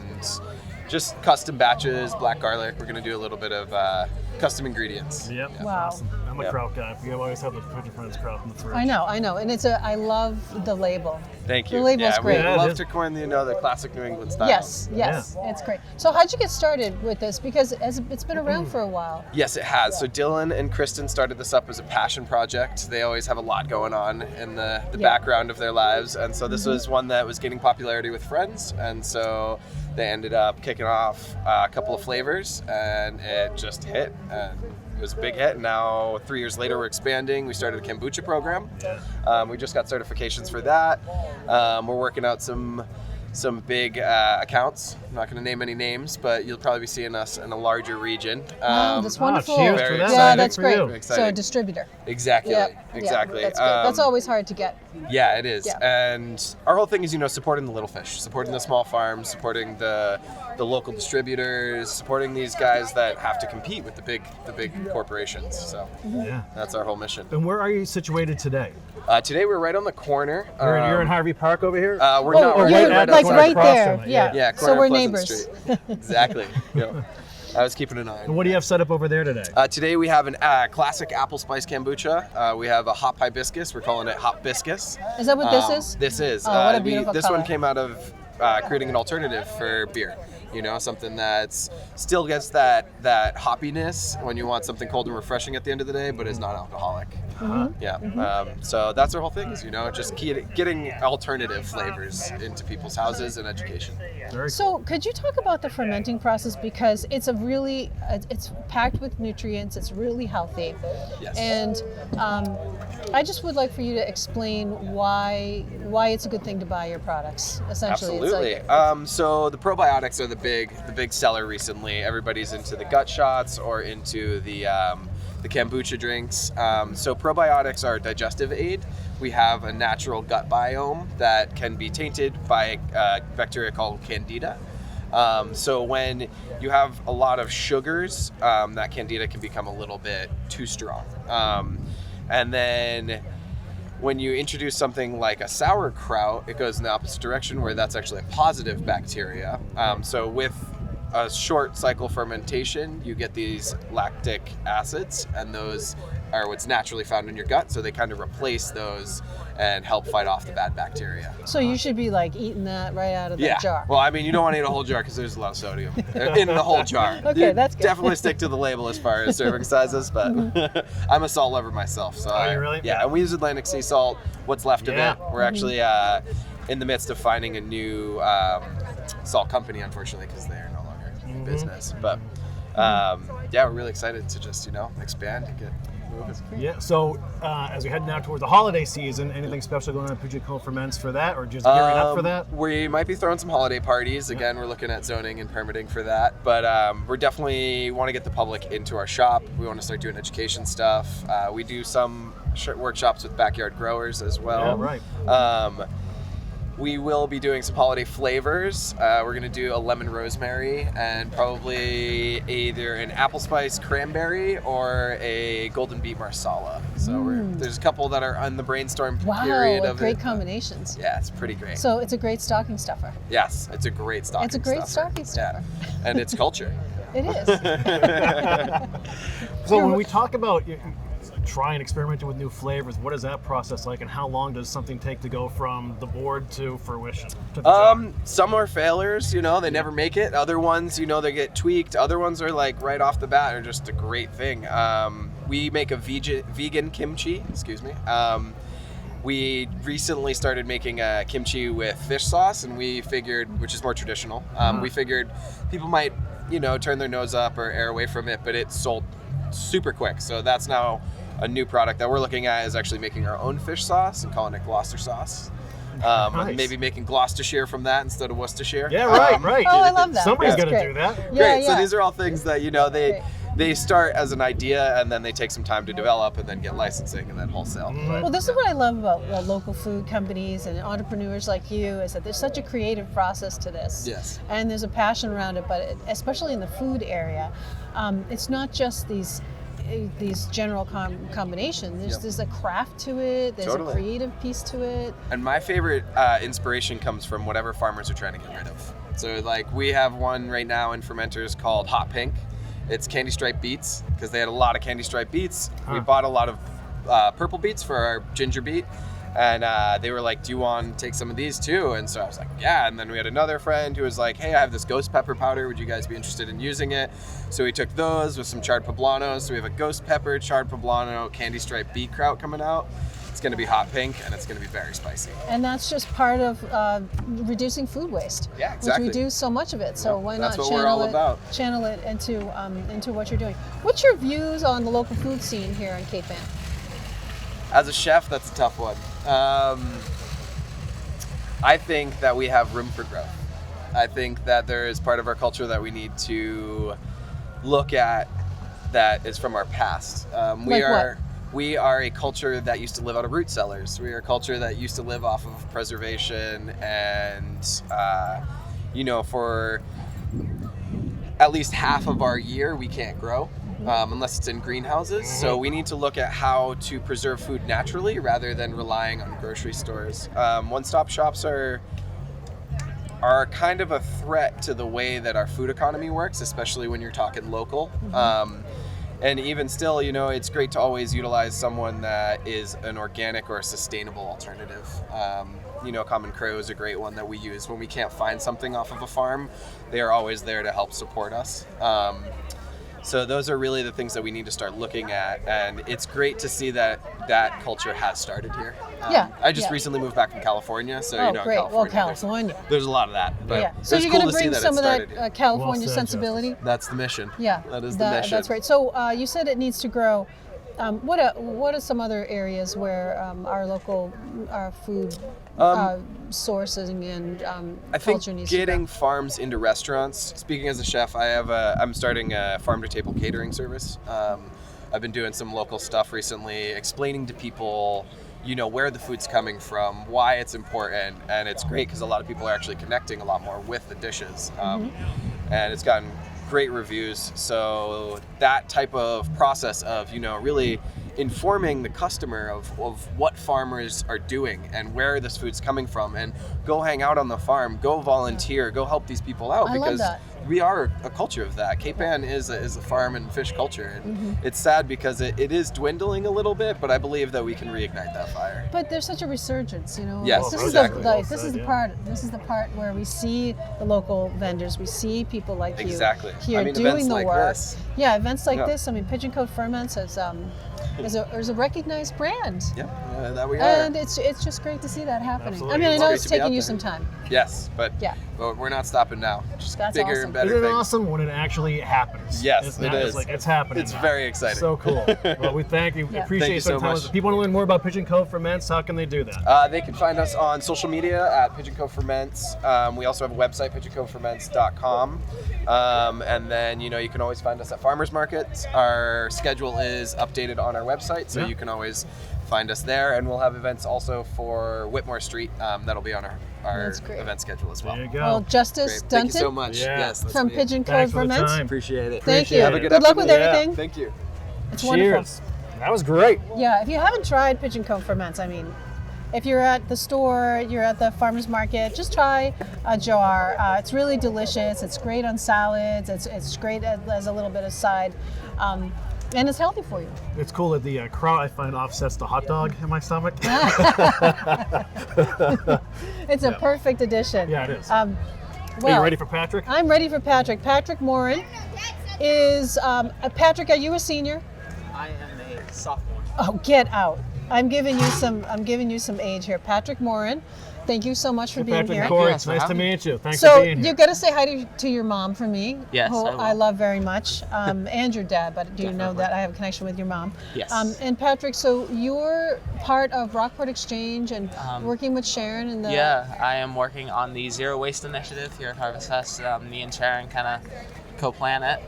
just custom batches, black garlic. We're going to do a little bit of custom ingredients. Yep. Yeah. Wow. Awesome. I'm a kraut guy. We always have the Pigeon Friends kraut in the fridge. I know, and I love the label. Thank you. The label's yeah, great. we Yeah, it love is. to coin the classic New England style. Yes, it's great. So how'd you get started with this? Because it's been around for a while. Yes, it has. So Dylan and Kristen started this up as a passion project. They always have a lot going on in the background of their lives. And so this was one that was gaining popularity with friends. And so they ended up kicking off a couple of flavors and it just hit. And it was a big hit. And now 3 years later, we're expanding. We started a kombucha program. We just got certifications for that. We're working out some big accounts. I'm not going to name any names, but you'll probably be seeing us in a larger region. That's wonderful. cheers for that. Yeah, that's Good for great. you. So a distributor. Exactly. Yep. Exactly. Yeah, that's good. That's always hard to get. Yeah, it is. Yeah. And our whole thing is, supporting the little fish, supporting the small farms, supporting the local distributors, supporting these guys that have to compete with the big corporations. So Yeah. that's our whole mission. And where are you situated today? Today we're right on the corner. You're in Harvey Park over here? We're not. We're you're right like at right across there. from it, Yeah. Yeah, So corner we're of Pleasant neighbors. Street. Exactly. Yeah. I was keeping an eye And on. what do you have set up over there today? Today we have a classic apple spice kombucha. We have a hot hibiscus. We're calling it hot biscus. Is that what this is? This is. Oh, what a beautiful this color. one came out of creating an alternative for beer. Something that's still gets that hoppiness when you want something cold and refreshing at the end of the day, but is not alcoholic. Yeah. So that's our whole thing is, just getting alternative flavors into people's houses and education. So could you talk about the fermenting process, because it's it's packed with nutrients, it's really healthy. Yes. And I just would like for you to explain why it's a good thing to buy your products. Essentially, Absolutely. It's like, So the probiotics are the big seller recently. Everybody's into the gut shots or into the kombucha drinks. So probiotics are a digestive aid. We have a natural gut biome that can be tainted by a bacteria called Candida. So when you have a lot of sugars, that Candida can become a little bit too strong. And then when you introduce something like a sauerkraut, it goes in the opposite direction, where that's actually a positive bacteria. So with a short cycle fermentation, you get these lactic acids, and those are what's naturally found in your gut. So they kind of replace those and help fight off the bad bacteria. so you should be like eating that right out of the jar. Well, I mean, you don't want to eat a whole jar because there's a lot of sodium in the whole jar. Okay, that's good. Definitely stick to the label as far as serving sizes, but I'm a salt lover myself. So Are you really? Yeah, and we use Atlantic sea salt, what's left Yeah. of it. We're actually in the midst of finding a new salt company, unfortunately, because they're no longer in business. But yeah, we're really excited to just, expand and get moving. Yeah. So as we head now towards the holiday season, anything special going on at Pigeon Cove Ferments for that, or just gearing up for that? We might be throwing some holiday parties. Again, we're looking at zoning and permitting for that. But we're definitely want to get the public into our shop. We want to start doing education stuff. We do some workshops with backyard growers as well. Yeah, right. We will be doing some holiday flavors. We're gonna do a lemon rosemary and probably either an apple spice cranberry or a golden beet marsala. So there's a couple that are on the brainstorm period of great combinations. Yeah, it's pretty great. So it's a great stocking stuffer. Yes, it's a great stocking stuffer. It's a great stocking stuffer. Yeah. And it's culture. It is. So when we talk about trying experimenting with new flavors, what is that process like, and how long does something take to go from the board to fruition? Some are failures, they never make it. Other ones, they get tweaked. Other ones are like right off the bat are just a great thing. We make a vegan kimchi, we recently started making a kimchi with fish sauce, and we figured, which is more traditional, we figured people might, turn their nose up or err away from it, but it sold super quick. So that's now a new product that we're looking at, is actually making our own fish sauce and calling it Gloucester sauce. Nice. Maybe making Gloucestershire from that instead of Worcestershire. Yeah, right. Oh, I love that. Somebody's That's going to great. do that. Yeah, Great. So these are all things that, they start as an idea, and then they take some time to develop, and then get licensing, and then wholesale. Well, this is what I love about local food companies and entrepreneurs like you, is that there's such a creative process to this. Yes. And there's a passion around it, but especially in the food area, it's not just these general combinations. There's a craft to it. There's a creative piece to it. And my favorite inspiration comes from whatever farmers are trying to get rid of. So like we have one right now in fermenters called Hot Pink. It's candy stripe beets, because they had a lot of candy stripe beets. We bought a lot of purple beets for our ginger beet. And they were like, do you want to take some of these too? And so I was like, yeah. And then we had another friend who was like, hey, I have this ghost pepper powder. Would you guys be interested in using it? So we took those with some charred poblanos. So we have a ghost pepper, charred poblano, candy stripe beet kraut coming out. It's going to be hot pink, and it's going to be very spicy. And that's just part of reducing food waste. Yeah, exactly. Which we do so much of it. So why not channel it into what you're doing? What's your views on the local food scene here in Cape Ann? As a chef, that's a tough one. I think that we have room for growth. I think that there is part of our culture that we need to look at that is from our past. We are a culture that used to live out of root cellars. We are a culture that used to live off of preservation, and for at least half of our year we can't grow unless it's in greenhouses. So we need to look at how to preserve food naturally rather than relying on grocery stores. One-stop shops are kind of a threat to the way that our food economy works, especially when you're talking local. And even still, it's great to always utilize someone that is an organic or a sustainable alternative. Common Crow is a great one that we use when we can't find something off of a farm. They are always there to help support us. So those are really the things that we need to start looking at, and it's great to see that culture has started here. I just recently moved back from California, so great. California. There's a lot of that. But so you're cool going to bring some of that California Well said, sensibility. That's the mission. Yeah, that is the mission. That's right. So you said it needs to grow. What are some other areas where our food sourcing and culture needs to grow? Getting farms into restaurants. Speaking as a chef, I'm starting a farm-to-table catering service. I've been doing some local stuff recently, explaining to people, where the food's coming from, why it's important, and it's great because a lot of people are actually connecting a lot more with the dishes, and it's gotten great reviews. So that type of process of really informing the customer of what farmers are doing and where this food's coming from, and go hang out on the farm, go volunteer, go help these people out, because we are a culture of that. Cape Ann is a farm and fish culture, and it's sad because it is dwindling a little bit, but I believe that we can reignite that fire. But there's such a resurgence, Yes, this exactly. This is the part where we see the local vendors, we see people like you here doing the work. This. Yeah, events like this. I mean, Pigeon Cove Ferments is a recognized brand. Yeah, that we are. And it's just great to see that happening. Absolutely. I mean, I know it's taking you there. some time. Yes, but we're not stopping now. Just That's bigger awesome. and better Isn't it things. awesome when it actually happens? Yes, it is. It's happening. It's now. very exciting. So cool. Well, we thank you. Appreciate Thank you you so spending time. much. If people want to learn more about Pigeon Cove Ferments, how can they do that? They can find us on social media at Pigeon Cove Ferments. We also have a website, pigeoncoveferments.com. And then, you can always find us at farmers markets. Our schedule is updated on our website, so you can always find us there. And we'll have events also for Whitmore Street. That'll be on our event schedule as well. There you go. Well, Justice Great. Dunton. Thank you so much. Yeah. Yes, that's From me. Pigeon Thanks Cove for the Ferments. time. Appreciate it. Thank you. Have a Good luck with afternoon. everything. Thank you. It's Cheers. wonderful. That was great. Yeah, if you haven't tried Pigeon Cove Ferments, I mean, if you're at the store, you're at the farmer's market, just try a jar. It's really delicious. It's great on salads. It's great as a little bit of side. And it's healthy for you. It's cool that the kraut, I find, offsets the hot dog in my stomach. It's a perfect addition. Yeah, it is. Well, Are you ready for Patrick? I'm ready for Patrick. Patrick Morin is, Patrick, are you a senior? I am a sophomore. Oh, get out. I'm giving you some age here. Patrick Morin, thank you so much for being Patrick here. Corey, it's nice to meet you. Thanks So for being here. you got to say hi to your mom for me, Yes, who I will. I love very much, and your dad, but do you know that I have a connection with your mom? Yes. And Patrick, so you're part of Rockport Exchange and working with Sharon and the... Yeah, I am working on the Zero Waste Initiative here at Harvest Fest. Me and Sharon kind of co-plan it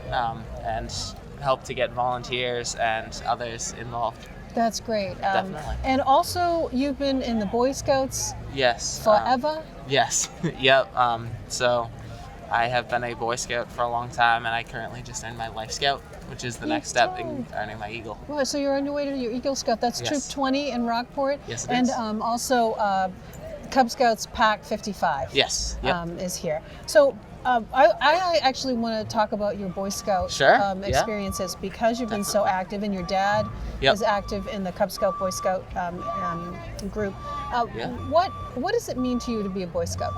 and help to get volunteers and others involved. That's great. Definitely. And also, you've been in the Boy Scouts Yes. forever? Yes. Yep. So I have been a Boy Scout for a long time, and I currently just earned my Life Scout, which is the next step in earning my Eagle. Well, so you're on your way to your Eagle Scout. That's Yes. Troop 20 in Rockport. Yes, it and is. Also Cub Scouts Pack 55 Yes. Yep. is here. So I actually want to talk about your Boy Scout Sure, yeah. experiences because you've been so active, and your dad Yep. is active in the Cub Scout Boy Scout group. Yeah. What does it mean to you to be a Boy Scout?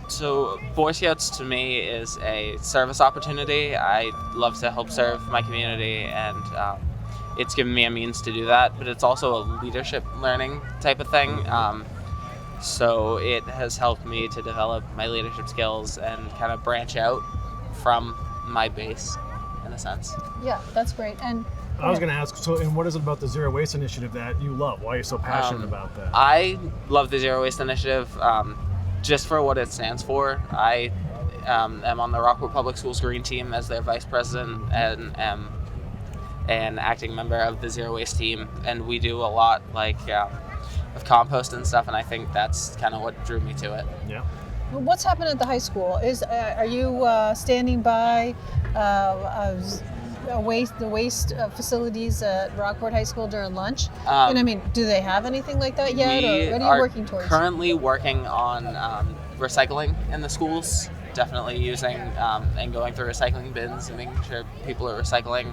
So Boy Scouts to me is a service opportunity. I love to help serve my community, and it's given me a means to do that, but it's also a leadership learning type of thing. So it has helped me to develop my leadership skills and kind of branch out from my base in a sense. Yeah, that's great. And I was going to ask, so and what is it about the Zero Waste Initiative that you love? Why are you so passionate about that? I love the Zero Waste Initiative just for what it stands for. I am on the Rockport Public Schools Green Team as their vice president and am an acting member of the Zero Waste team. And we do a lot of compost and stuff, and I think that's kind of what drew me to it. Yeah. what's happened at the high school? Are you standing by the waste facilities at Rockport High School during lunch? And I mean, do they have anything like that yet, or what are you working towards? Currently working on recycling in the schools. Definitely using and going through recycling bins and making sure people are recycling.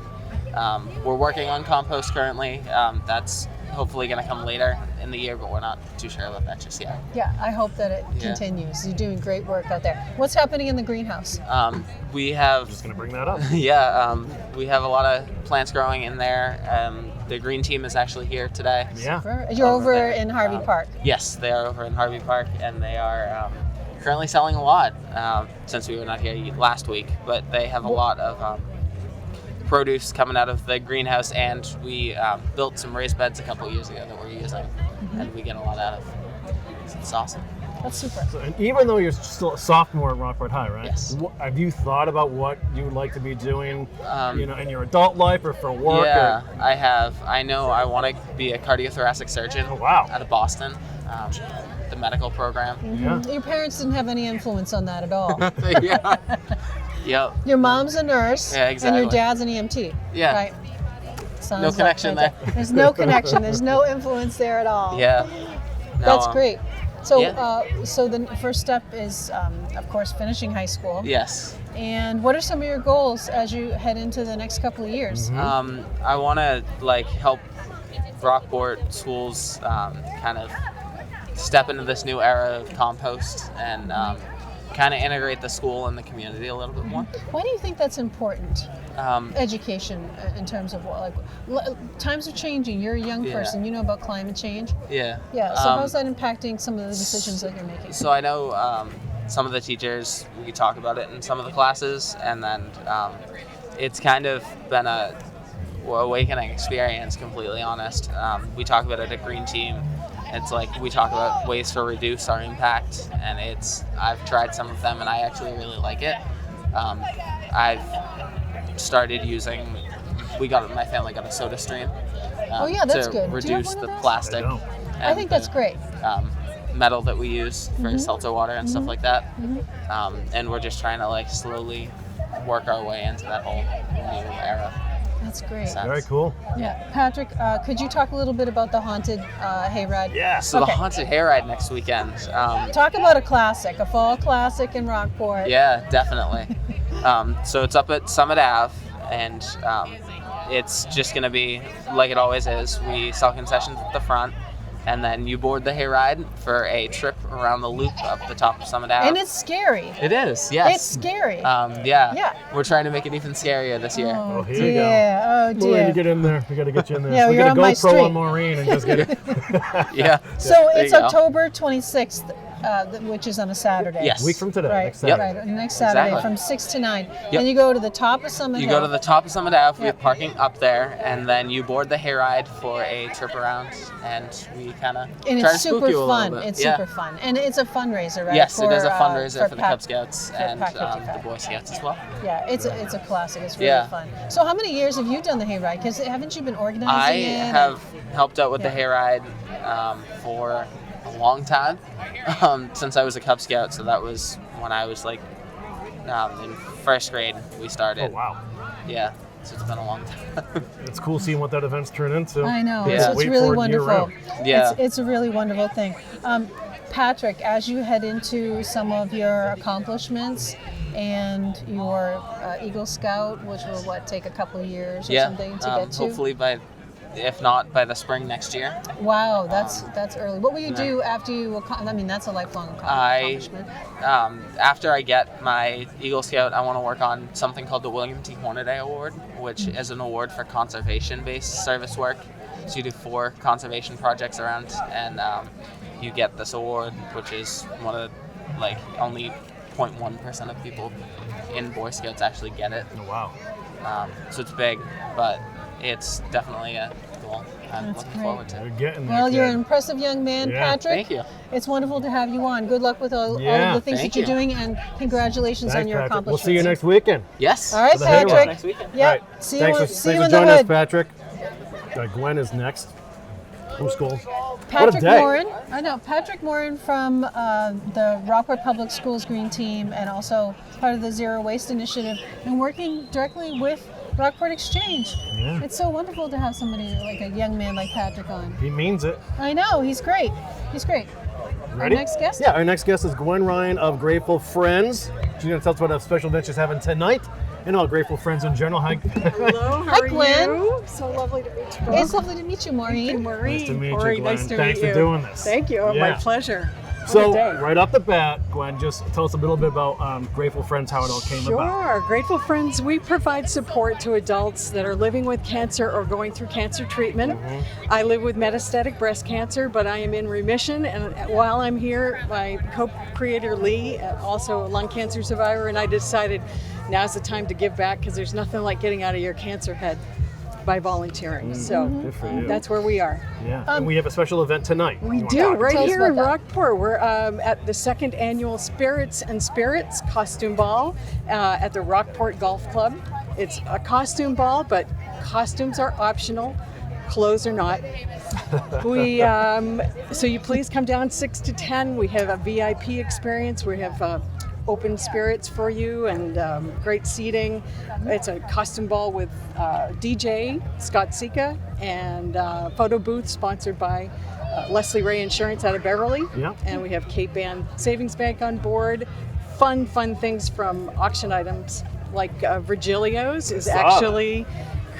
We're working on compost currently. That's hopefully going to come later in the year, but we're not too sure about that just yet. Yeah, I hope that it continues. You're doing great work out there. What's happening in the greenhouse? We have... Just going to bring that up. Yeah, we have a lot of plants growing in there. The green team is actually here today. Yeah. You're over in Harvey Park. Yes, they are over in Harvey Park, and they are currently selling a lot since we were not here last week, but they have a lot of produce coming out of the greenhouse, and we built some raised beds a couple years ago that we're using, and we get a lot out of. So it's awesome. That's super. So, and even though you're still a sophomore at Rockford High, right? Yes. Have you thought about what you would like to be doing, in your adult life or for work? Yeah, I have. I know I want to be a cardiothoracic surgeon. Oh, wow. Out of Boston, the medical program. Mm-hmm. Your parents didn't have any influence on that at all. Yeah. Yep. Your mom's a nurse, Yeah, exactly. and your dad's an EMT. Yeah. Right. Sounds No connection right there. There's no connection. There's no influence there at all. Yeah. No, That's great. So, yeah. So the first step is, of course, finishing high school. Yes. And what are some of your goals as you head into the next couple of years? I want to help Rockport schools kind of step into this new era of compost and kind of integrate the school and the community a little bit more. Why do you think that's important? Education in terms of times are changing. You're a young person. You know about climate change. Yeah. Yeah. So how's that impacting some of the decisions that you're making? So I know some of the teachers, we could talk about it in some of the classes, and then it's kind of been a awakening experience, completely honest. We talk about it at Green Team. It's like we talk about ways to reduce our impact, and I've tried some of them and I actually really like it. I've started using. My family got a soda stream. That's to good. reduce the plastic. I think that's great. Metal that we use for seltzer water and stuff like that. Mm-hmm. And we're just trying to like slowly work our way into that whole new era. That's great. Very cool. Yeah, Patrick, could you talk a little bit about the haunted hayride? Yeah. So the haunted hayride next weekend. Talk about a classic, a fall classic in Rockport. Yeah, definitely. So it's up at Summit Ave, and it's just going to be like it always is. We sell concessions at the front, and then you board the hayride for a trip around the loop up the top of Summit Ave. And it's scary. It is, yes. It's scary. Yeah. We're trying to make it even scarier this year. Oh, here you go. Oh, dear. Maureen, you get in there. We got to get you in there. Yeah, we you're got on a my GoPro street. on Maureen and just get it. Yeah. So There it's you go. October 26th, which is on a Saturday. Yes. A week from today. Right, Next Saturday. right. Next Saturday Exactly. from 6 to 9. Yep. And you go to the top of Summit You Hill. go to the top of Summit Ave, we have parking up there, and then you board the hayride for a trip around, and we kind of And try it's to spook super you a fun. little bit. It's super fun. And it's a fundraiser, right? Yes, it is a fundraiser for the Pac- Cub Scouts and Pac the 55. Boy Scouts as well. Yeah, it's a classic. It's really Yeah. fun. So how many years have you done the hayride? Because haven't you been organizing I it? have helped out with the hayride for a long time, since I was a Cub Scout, so that was when I was like in first grade we started. Oh, wow. Yeah, so it's been a long time. It's cool seeing what that event's turned into. I know. Yeah. It's Wait really for it wonderful. year-round. Yeah. It's a really wonderful thing. Patrick, as you head into some of your accomplishments and your Eagle Scout, which will take a couple of years or something to get to? Hopefully if not by the spring next year. Wow, that's early. What will you do after you? That's a lifelong accomplishment. After I get my Eagle Scout, I want to work on something called the William T. Hornaday Award, which is an award for conservation-based service work. So you do 4 conservation projects around, and you get this award, which is one of only 0.1% of people in Boy Scouts actually get it. Oh, wow. So it's big, but it's definitely a goal I'm That's looking great. forward to. You're getting there. Well, you're kid. an impressive young man, Yeah. Patrick. Thank you. It's wonderful to have you on. Good luck with all Yeah. of the things Thank that you're you. doing, and congratulations Thanks, on your Patrick. We'll accomplishments. see you next weekend. Yes. All right, For the hayride. Patrick. Next weekend. Yeah. All right. See Thanks you. for, See you thanks in for the joining us, hood. Patrick. Gwen is next. From school. Patrick what a day. Morin. I know Patrick Morin from the Rockport Public Schools Green Team, and also part of the Zero Waste Initiative, and working directly with Rockport Exchange. Yeah. It's so wonderful to have somebody like a young man like Patrick on. He means it. I know, he's great. He's great. Ready? Our next guest? Yeah, our next guest is Gwen Ryan of Grateful Friends. She's going to tell us what a special event she's having tonight, and all Grateful Friends in general. Hi. Hello, how Hi, are Gwen. you? So lovely to meet you. It's lovely to meet you, Maureen. Maureen. Nice to meet you, Maureen, Gwen. nice to Thanks meet for you. doing this. Thank you. Yeah. My pleasure. So, What a day. right off the bat, Gwen, just tell us a little bit about Grateful Friends, how it all came about. Sure. Grateful Friends, we provide support to adults that are living with cancer or going through cancer treatment. I live with metastatic breast cancer, but I am in remission. And while I'm here, my co-creator Lee, also a lung cancer survivor, and I decided now's the time to give back, because there's nothing like getting out of your cancer head by volunteering. So Good for you. that's where we are. Yeah, and we have a special event tonight. We You wanna do, talk right about it? here in Rockport. We're at the 2nd annual Spirits and Spirits Costume Ball at the Rockport Golf Club. It's a costume ball, but costumes are optional. Clothes are not. So you please come down 6 to 10. We have a VIP experience. We have open spirits for you and great seating. It's a costume ball with DJ Scott Sika and photo booth sponsored by Leslie Ray Insurance out of Beverly. Yeah. And we have Cape Ann Savings Bank on board. Fun things from auction items like Virgilio's is actually.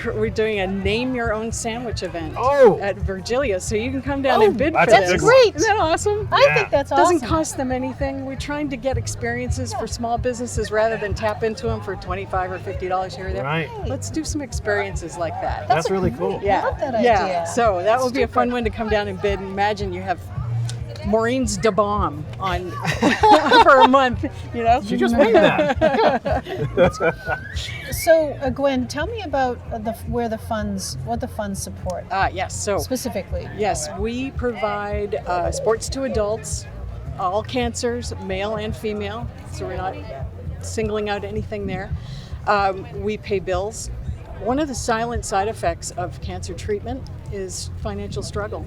We're doing a name your own sandwich event at Virgilio's, so you can come down and bid for that's this. great. Isn't that awesome? I think that's awesome. Doesn't cost them anything. We're trying to get experiences for small businesses rather than tap into them for $25 or $50 here or there. Right. Let's do some experiences like that. That's really cool. Yeah. I love that Yeah. idea. So that would be a fun one to come down and bid. Imagine you have Maureen's Da Bomb on for a month, you know? She just made that. So, Gwen, tell me about what the funds support. Yes. So specifically. Yes, we provide sports to adults, all cancers, male and female. So we're not singling out anything there. We pay bills. One of the silent side effects of cancer treatment is financial struggle.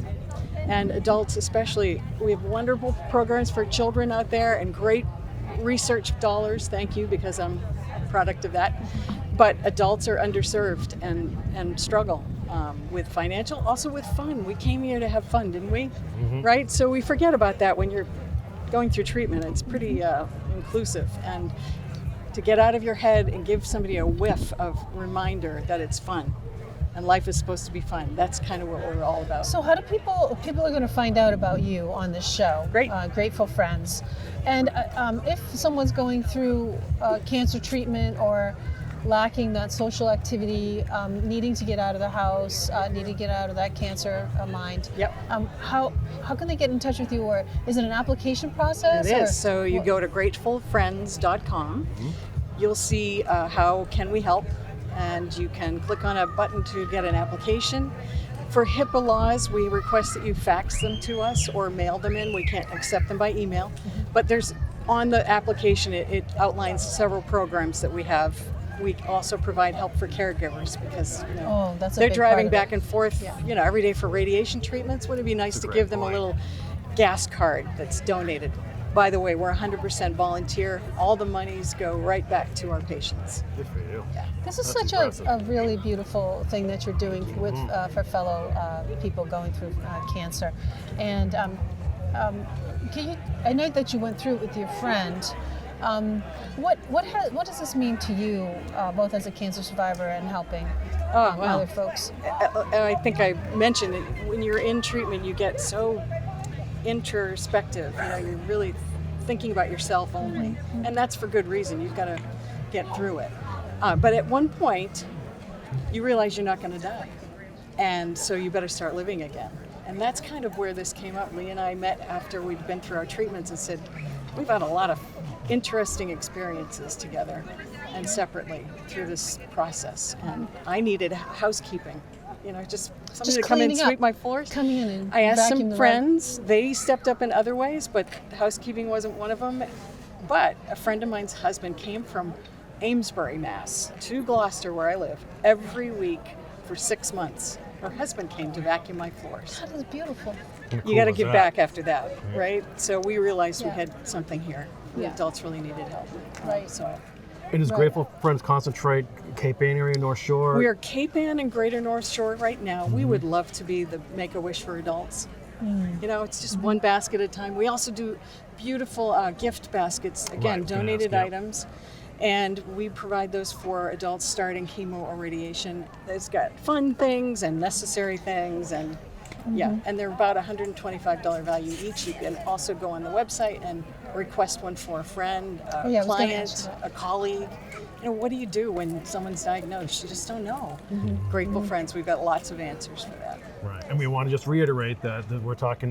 And adults especially, we have wonderful programs for children out there and great research dollars, thank you, because I'm a product of that. But adults are underserved and struggle with financial, also with fun. We came here to have fun, didn't we? Mm-hmm. Right? So we forget about that when you're going through treatment. It's pretty inclusive. And to get out of your head and give somebody a whiff of reminder that it's fun and life is supposed to be fun. That's kind of what we're all about. So how do people are going to find out about you on this show? Great. Grateful Friends. And if someone's going through cancer treatment or lacking that social activity, needing to get out of the house, needing to get out of that cancer mind. Yep. How can they get in touch with you, or is it an application process? It is. So you go to gratefulfriends.com. Mm-hmm. You'll see how can we help, and you can click on a button to get an application. For HIPAA laws, we request that you fax them to us or mail them in. We can't accept them by email. Mm-hmm. But there's on the application, it outlines several programs that we have. We also provide help for caregivers because they're driving back and forth, every day for radiation treatments. Wouldn't it be nice to give them a little gas card that's donated? By the way, we're 100% volunteer. All the monies go right back to our patients. Good for you. Yeah. This is such a really beautiful thing that you're doing with for fellow people going through cancer. And I know that you went through it with your friend. What does this mean to you, both as a cancer survivor and helping other folks? I think I mentioned it. When you're in treatment, you get so introspective. You're really thinking about yourself only, and that's for good reason. You've got to get through it. But at one point, you realize you're not going to die, and so you better start living again. And that's kind of where this came up. Lee and I met after we'd been through our treatments and said, we've had a lot of interesting experiences together and separately through this process. And I needed housekeeping, just somebody to come in and sweep my floors. Coming in and I asked some friends, they stepped up in other ways, but housekeeping wasn't one of them. But a friend of mine's husband came from Amesbury, Mass, to Gloucester, where I live, every week for 6 months. Her husband came to vacuum my floors. That is beautiful. You got to give back after that, right? So we realized we had something here. The adults really needed help. Right. And does Grateful Friends concentrate Cape Ann area, North Shore? We are Cape Ann and Greater North Shore right now. Mm-hmm. We would love to be the Make-A-Wish for adults. Mm. It's just one basket at a time. We also do beautiful gift baskets, again, donated items. And we provide those for adults starting chemo or radiation. It's got fun things and necessary things, and and they're about $125 value each. You can also go on the website and request one for a friend, a client, a colleague. What do you do when someone's diagnosed? You just don't know. Mm-hmm. Grateful Friends, we've got lots of answers for that. Right, and we want to just reiterate that we're talking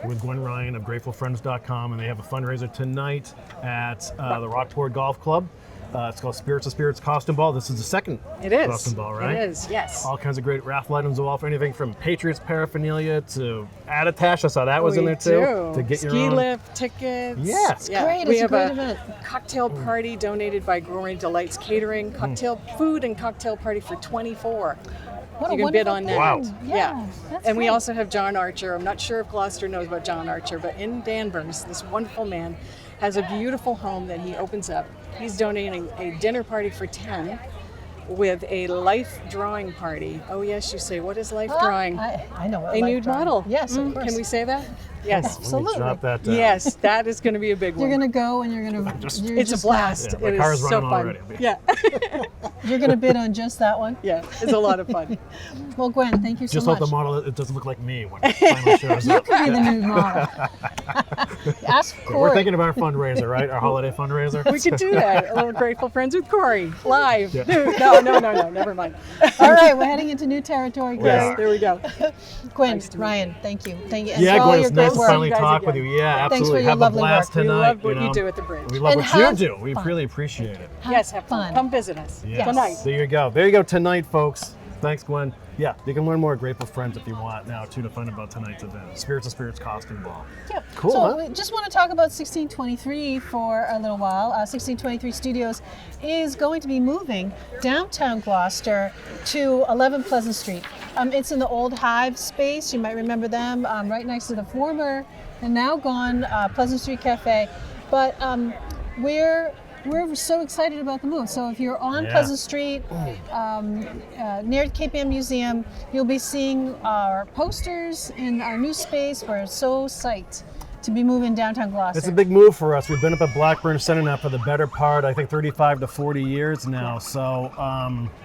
with Gwen Ryan of gratefulfriends.com, and they have a fundraiser tonight at the Rockport Golf Club. It's called Spirits of Spirits Costume Ball. This is the second costume ball, right? It is, yes. All kinds of great raffle items will offer anything from Patriots paraphernalia to Attitash. I saw that was in there too. To get ski lift tickets. Yes. Great. We it's have a great event. Cocktail party donated by Gourmet Delights Catering. Cocktail food and cocktail party for 24. You can bid on that. Wow. Yeah. And we also have John Archer. I'm not sure if Gloucester knows about John Archer, but in Danvers, this wonderful man has a beautiful home that he opens up. He's donating a dinner party for 10 with a life drawing party. Oh yes, you say, what is life drawing? I know what a nude model. Yes, of course. Can we say that? Yes, absolutely. Drop that down. Yes, that is going to be a big one. You're going to go and you're going to. It's a blast. Yeah, it car's is so running fun. already. Yeah. You're going to bid on just that one? Yeah, it's a lot of fun. Well, Gwen, thank you so just much. Just hope the model, it doesn't look like me when it finally shows up. You could be the nude model. Ask Corey. We're thinking of our fundraiser, right? Our holiday fundraiser. We could do that. A little Grateful Friends with Corey live. Yeah. No, never mind. All right, we're heading into new territory. Yes, there we go. Gwen, Ryan, thank you. And yeah, for Gwen, all it's your nice great to work. finally talk with you. Yeah, Thanks absolutely. for your Have a lovely blast work. tonight. We love what you do at the bridge. We love what you do. We really appreciate it. Yes, have fun. Come visit us. Yes. Tonight. There you go. There you go tonight, folks. Thanks, Gwen. Yeah, you can learn more at Grateful Friends if you want now, too, to find out about tonight's event. Spirits of Spirits Costume Ball. Yeah. Cool, So huh? we just want to talk about 1623 for a little while. 1623 Studios is going to be moving downtown Gloucester to 11 Pleasant Street. It's in the old Hive space. You might remember them, right next to the former and now gone Pleasant Street Cafe. But we're so excited about the move. So if you're on Pleasant Street, near Cape Ann Museum, you'll be seeing our posters in our new space. We're so psyched to be moving downtown Gloucester. It's a big move for us. We've been up at Blackburn Center now for the better part, I think 35 to 40 years now. So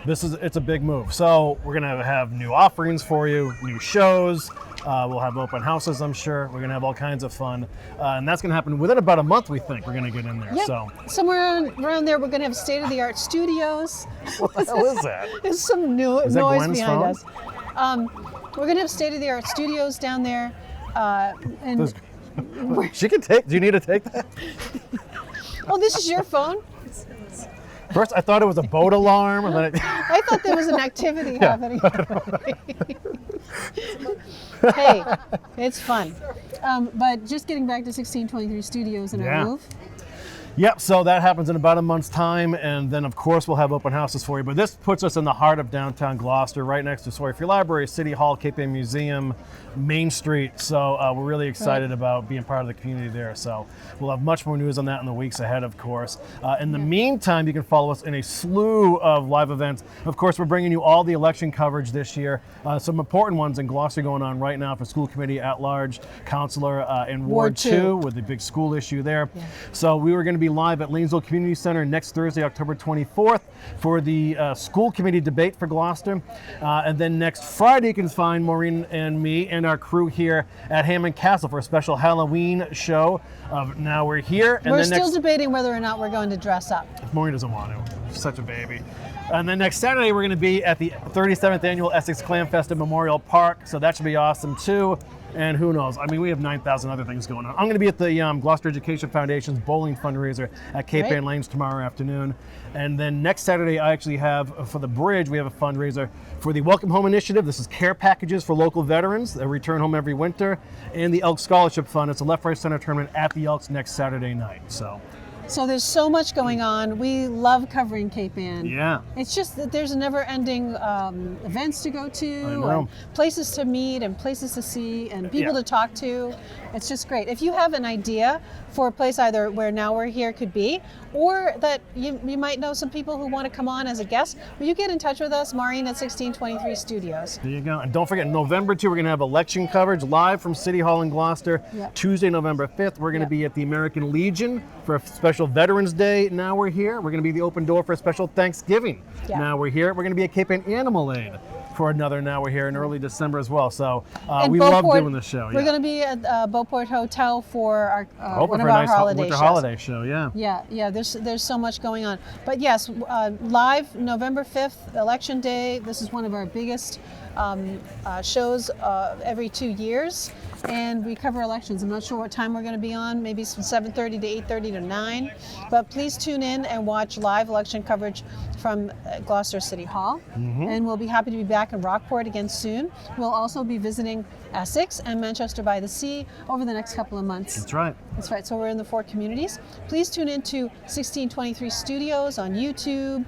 it's a big move. So we're gonna have new offerings for you, new shows. We'll have open houses, I'm sure. We're going to have all kinds of fun. And that's going to happen within about a month, we think. We're going to get in there. Yep. So somewhere around there, we're going to have state-of-the-art studios. What the hell is that? There's some new Is that noise Gwen's behind phone? us. We're going to have state-of-the-art studios down there. And she can take. Do you need to take that? Oh, this is your phone? First, I thought it was a boat alarm. And then I thought there was an activity happening. Hey, it's fun. But just getting back to 1623 Studios and our move. Yep, so that happens in about a month's time, and then of course we'll have open houses for you. But this puts us in the heart of downtown Gloucester, right next to Sawyer Free Library, City Hall, Cape Ann Museum, Main Street. So we're really excited about being part of the community there. So we'll have much more news on that in the weeks ahead, of course. In the meantime, you can follow us in a slew of live events. Of course, we're bringing you all the election coverage this year. Some important ones in Gloucester going on right now for school committee at large, counselor in Ward 2 with the big school issue there. Yeah. So we were going to be live at Lanesville Community Center next Thursday, October 24th for the school committee debate for Gloucester. And then next Friday, you can find Maureen and me and our crew here at Hammond Castle for a special Halloween show. Now we're here. And we're then still debating whether or not we're going to dress up. Maureen doesn't want to. She's such a baby. And then next Saturday, we're going to be at the 37th Annual Essex Clam Fest at Memorial Park. So that should be awesome, too. And who knows? I mean, we have 9,000 other things going on. I'm going to be at the Gloucester Education Foundation's bowling fundraiser at Cape Ann Lanes tomorrow afternoon. And then next Saturday, I actually have, for the bridge, we have a fundraiser for the Welcome Home Initiative. This is care packages for local veterans that return home every winter. And the Elks Scholarship Fund. It's a left, right, center tournament at the Elks next Saturday night. So there's so much going on. We love covering Cape Ann. Yeah. It's just that there's never-ending events to go to, and places to meet, and places to see, and people to talk to. It's just great. If you have an idea for a place either where Now We're Here could be, or that you might know some people who want to come on as a guest, will you get in touch with us, Maureen at 1623 Studios. There you go. And don't forget, November 2, we're going to have election coverage live from City Hall in Gloucester. Yep. Tuesday, November 5th, we're going to be at the American Legion for a special Veterans Day. Now We're Here. We're going to be the open door for a special Thanksgiving. Yeah. Now We're Here. We're going to be at Cape Ann Animal Aid for another Now We're Here in early December as well. So we love doing the show. We're going to be at Beauport Hotel for our one of our nice holiday show. Yeah. There's so much going on. But yes, live November 5th, Election Day. This is one of our biggest shows every 2 years, and we cover elections. I'm not sure what time we're going to be on, maybe from 7:30 to 8:30 to 9, but please tune in and watch live election coverage from Gloucester City Hall. And we'll be happy to be back in Rockport again soon. We'll also be visiting Essex and Manchester by the Sea over the next couple of months. That's right. So we're in the 4 communities. Please tune in to 1623 Studios on YouTube,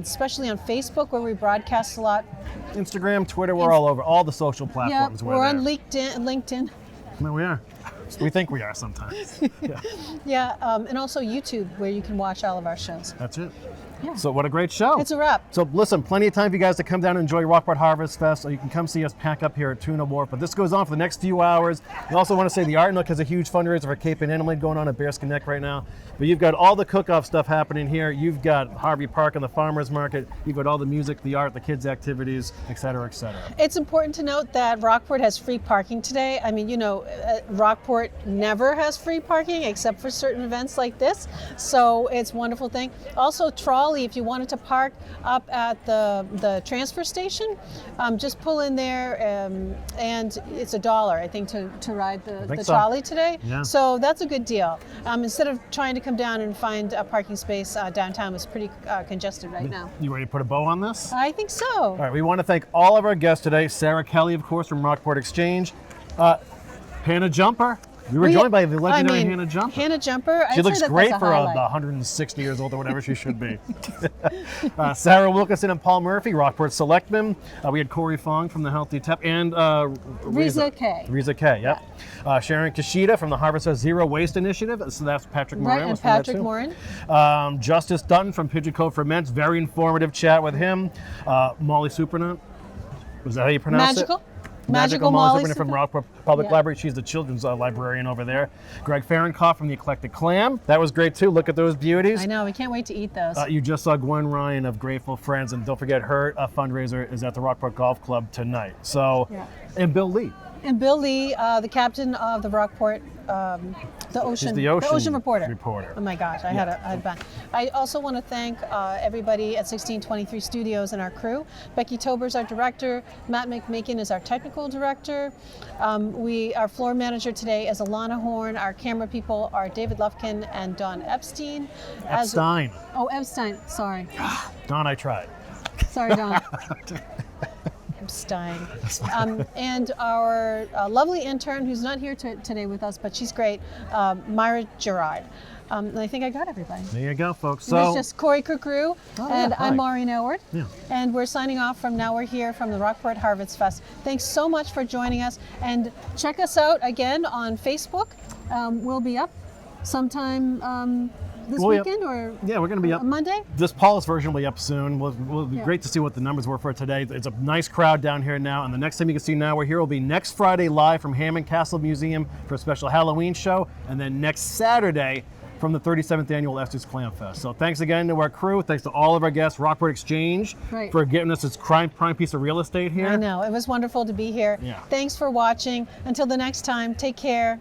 especially on Facebook, where we broadcast a lot. Instagram, Twitter, we're all over, all the social platforms. Yeah, we're on LinkedIn. No, we are. We think we are sometimes. Yeah, and also YouTube, where you can watch all of our shows. That's it. Yeah. So what a great show. It's a wrap. So listen, plenty of time for you guys to come down and enjoy Rockport Harvest Fest, or you can come see us pack up here at Tuna Wharf. But this goes on for the next few hours. We also want to say the Art Nook has a huge fundraiser for Cape Ann Animal Aid going on at Bearskin Neck right now. But you've got all the cook-off stuff happening here. You've got Harvey Park and the Farmers Market. You've got all the music, the art, the kids' activities, et cetera, et cetera. It's important to note that Rockport has free parking today. I mean, Rockport never has free parking except for certain events like this. So it's a wonderful thing. Also, trawl trolley, if you wanted to park up at the transfer station, just pull in there, and it's $1, I think, to ride the trolley today. Yeah. So that's a good deal. Instead of trying to come down and find a parking space downtown, it's pretty congested right now. You ready to put a bow on this? I think so. All right, we want to thank all of our guests today. Sarah Kelly, of course, from Rockport Exchange. Hannah Jumper. We were joined by the legendary Hannah Jumper. Hannah Jumper. She looks great for 160 years old or whatever she should be. Sarah Wilkinson and Paul Murphy, Rockport Selectmen. We had Corey Fong from the Healthy Tep and Riza K. Riza K, yep. Sharon Kishida from the Harvest at Zero Waste Initiative. So that's Patrick Morin. Right, and Patrick Morin. Justice Dutton from Pigeon Cove Ferments. Very informative chat with him. Molly Supernant. Was that how you pronounce it? Magical Molly Supernant from Rockport Public Library. She's the children's librarian over there. Greg Fahrenkopf from the Eclectic Glam. That was great too. Look at those beauties. I know. We can't wait to eat those. You just saw Gwen Ryan of Grateful Friends, and don't forget her fundraiser is at the Rockport Golf Club tonight. So, and Bill Lee. And Bill Lee, the captain of the Rockport, the ocean reporter. Oh my gosh, I had fun. I also want to thank everybody at 1623 Studios and our crew. Becky Tober's our director. Matt McMakin is our technical director. Our floor manager today is Alana Horn. Our camera people are David Lufkin and Don Epstein. Epstein. Epstein. Sorry. Don, I tried. Sorry, Don. Stein. And our lovely intern, who's not here today with us, but she's great, Myra Gerard. And I think I got everybody. There you go, folks. So it's just Corey Kukru, and I'm Maureen Elward. Yeah. And we're signing off from Now We're Here from the Rockport Harvest Fest. Thanks so much for joining us, and check us out again on Facebook. We'll be up sometime this weekend, or we're going to be up Monday. This Paul's version will be up soon. Will be great to see what the numbers were for today. It's a nice crowd down here now, and the next time you can see Now We're Here will be next Friday live from Hammond Castle Museum for a special Halloween show, and then next Saturday from the 37th annual Estes Clam Fest. So thanks again to our crew. Thanks to all of our guests, Rockport Exchange, for giving us this prime piece of real estate here. I know. It was wonderful to be here. Yeah. Thanks for watching. Until the next time, take care.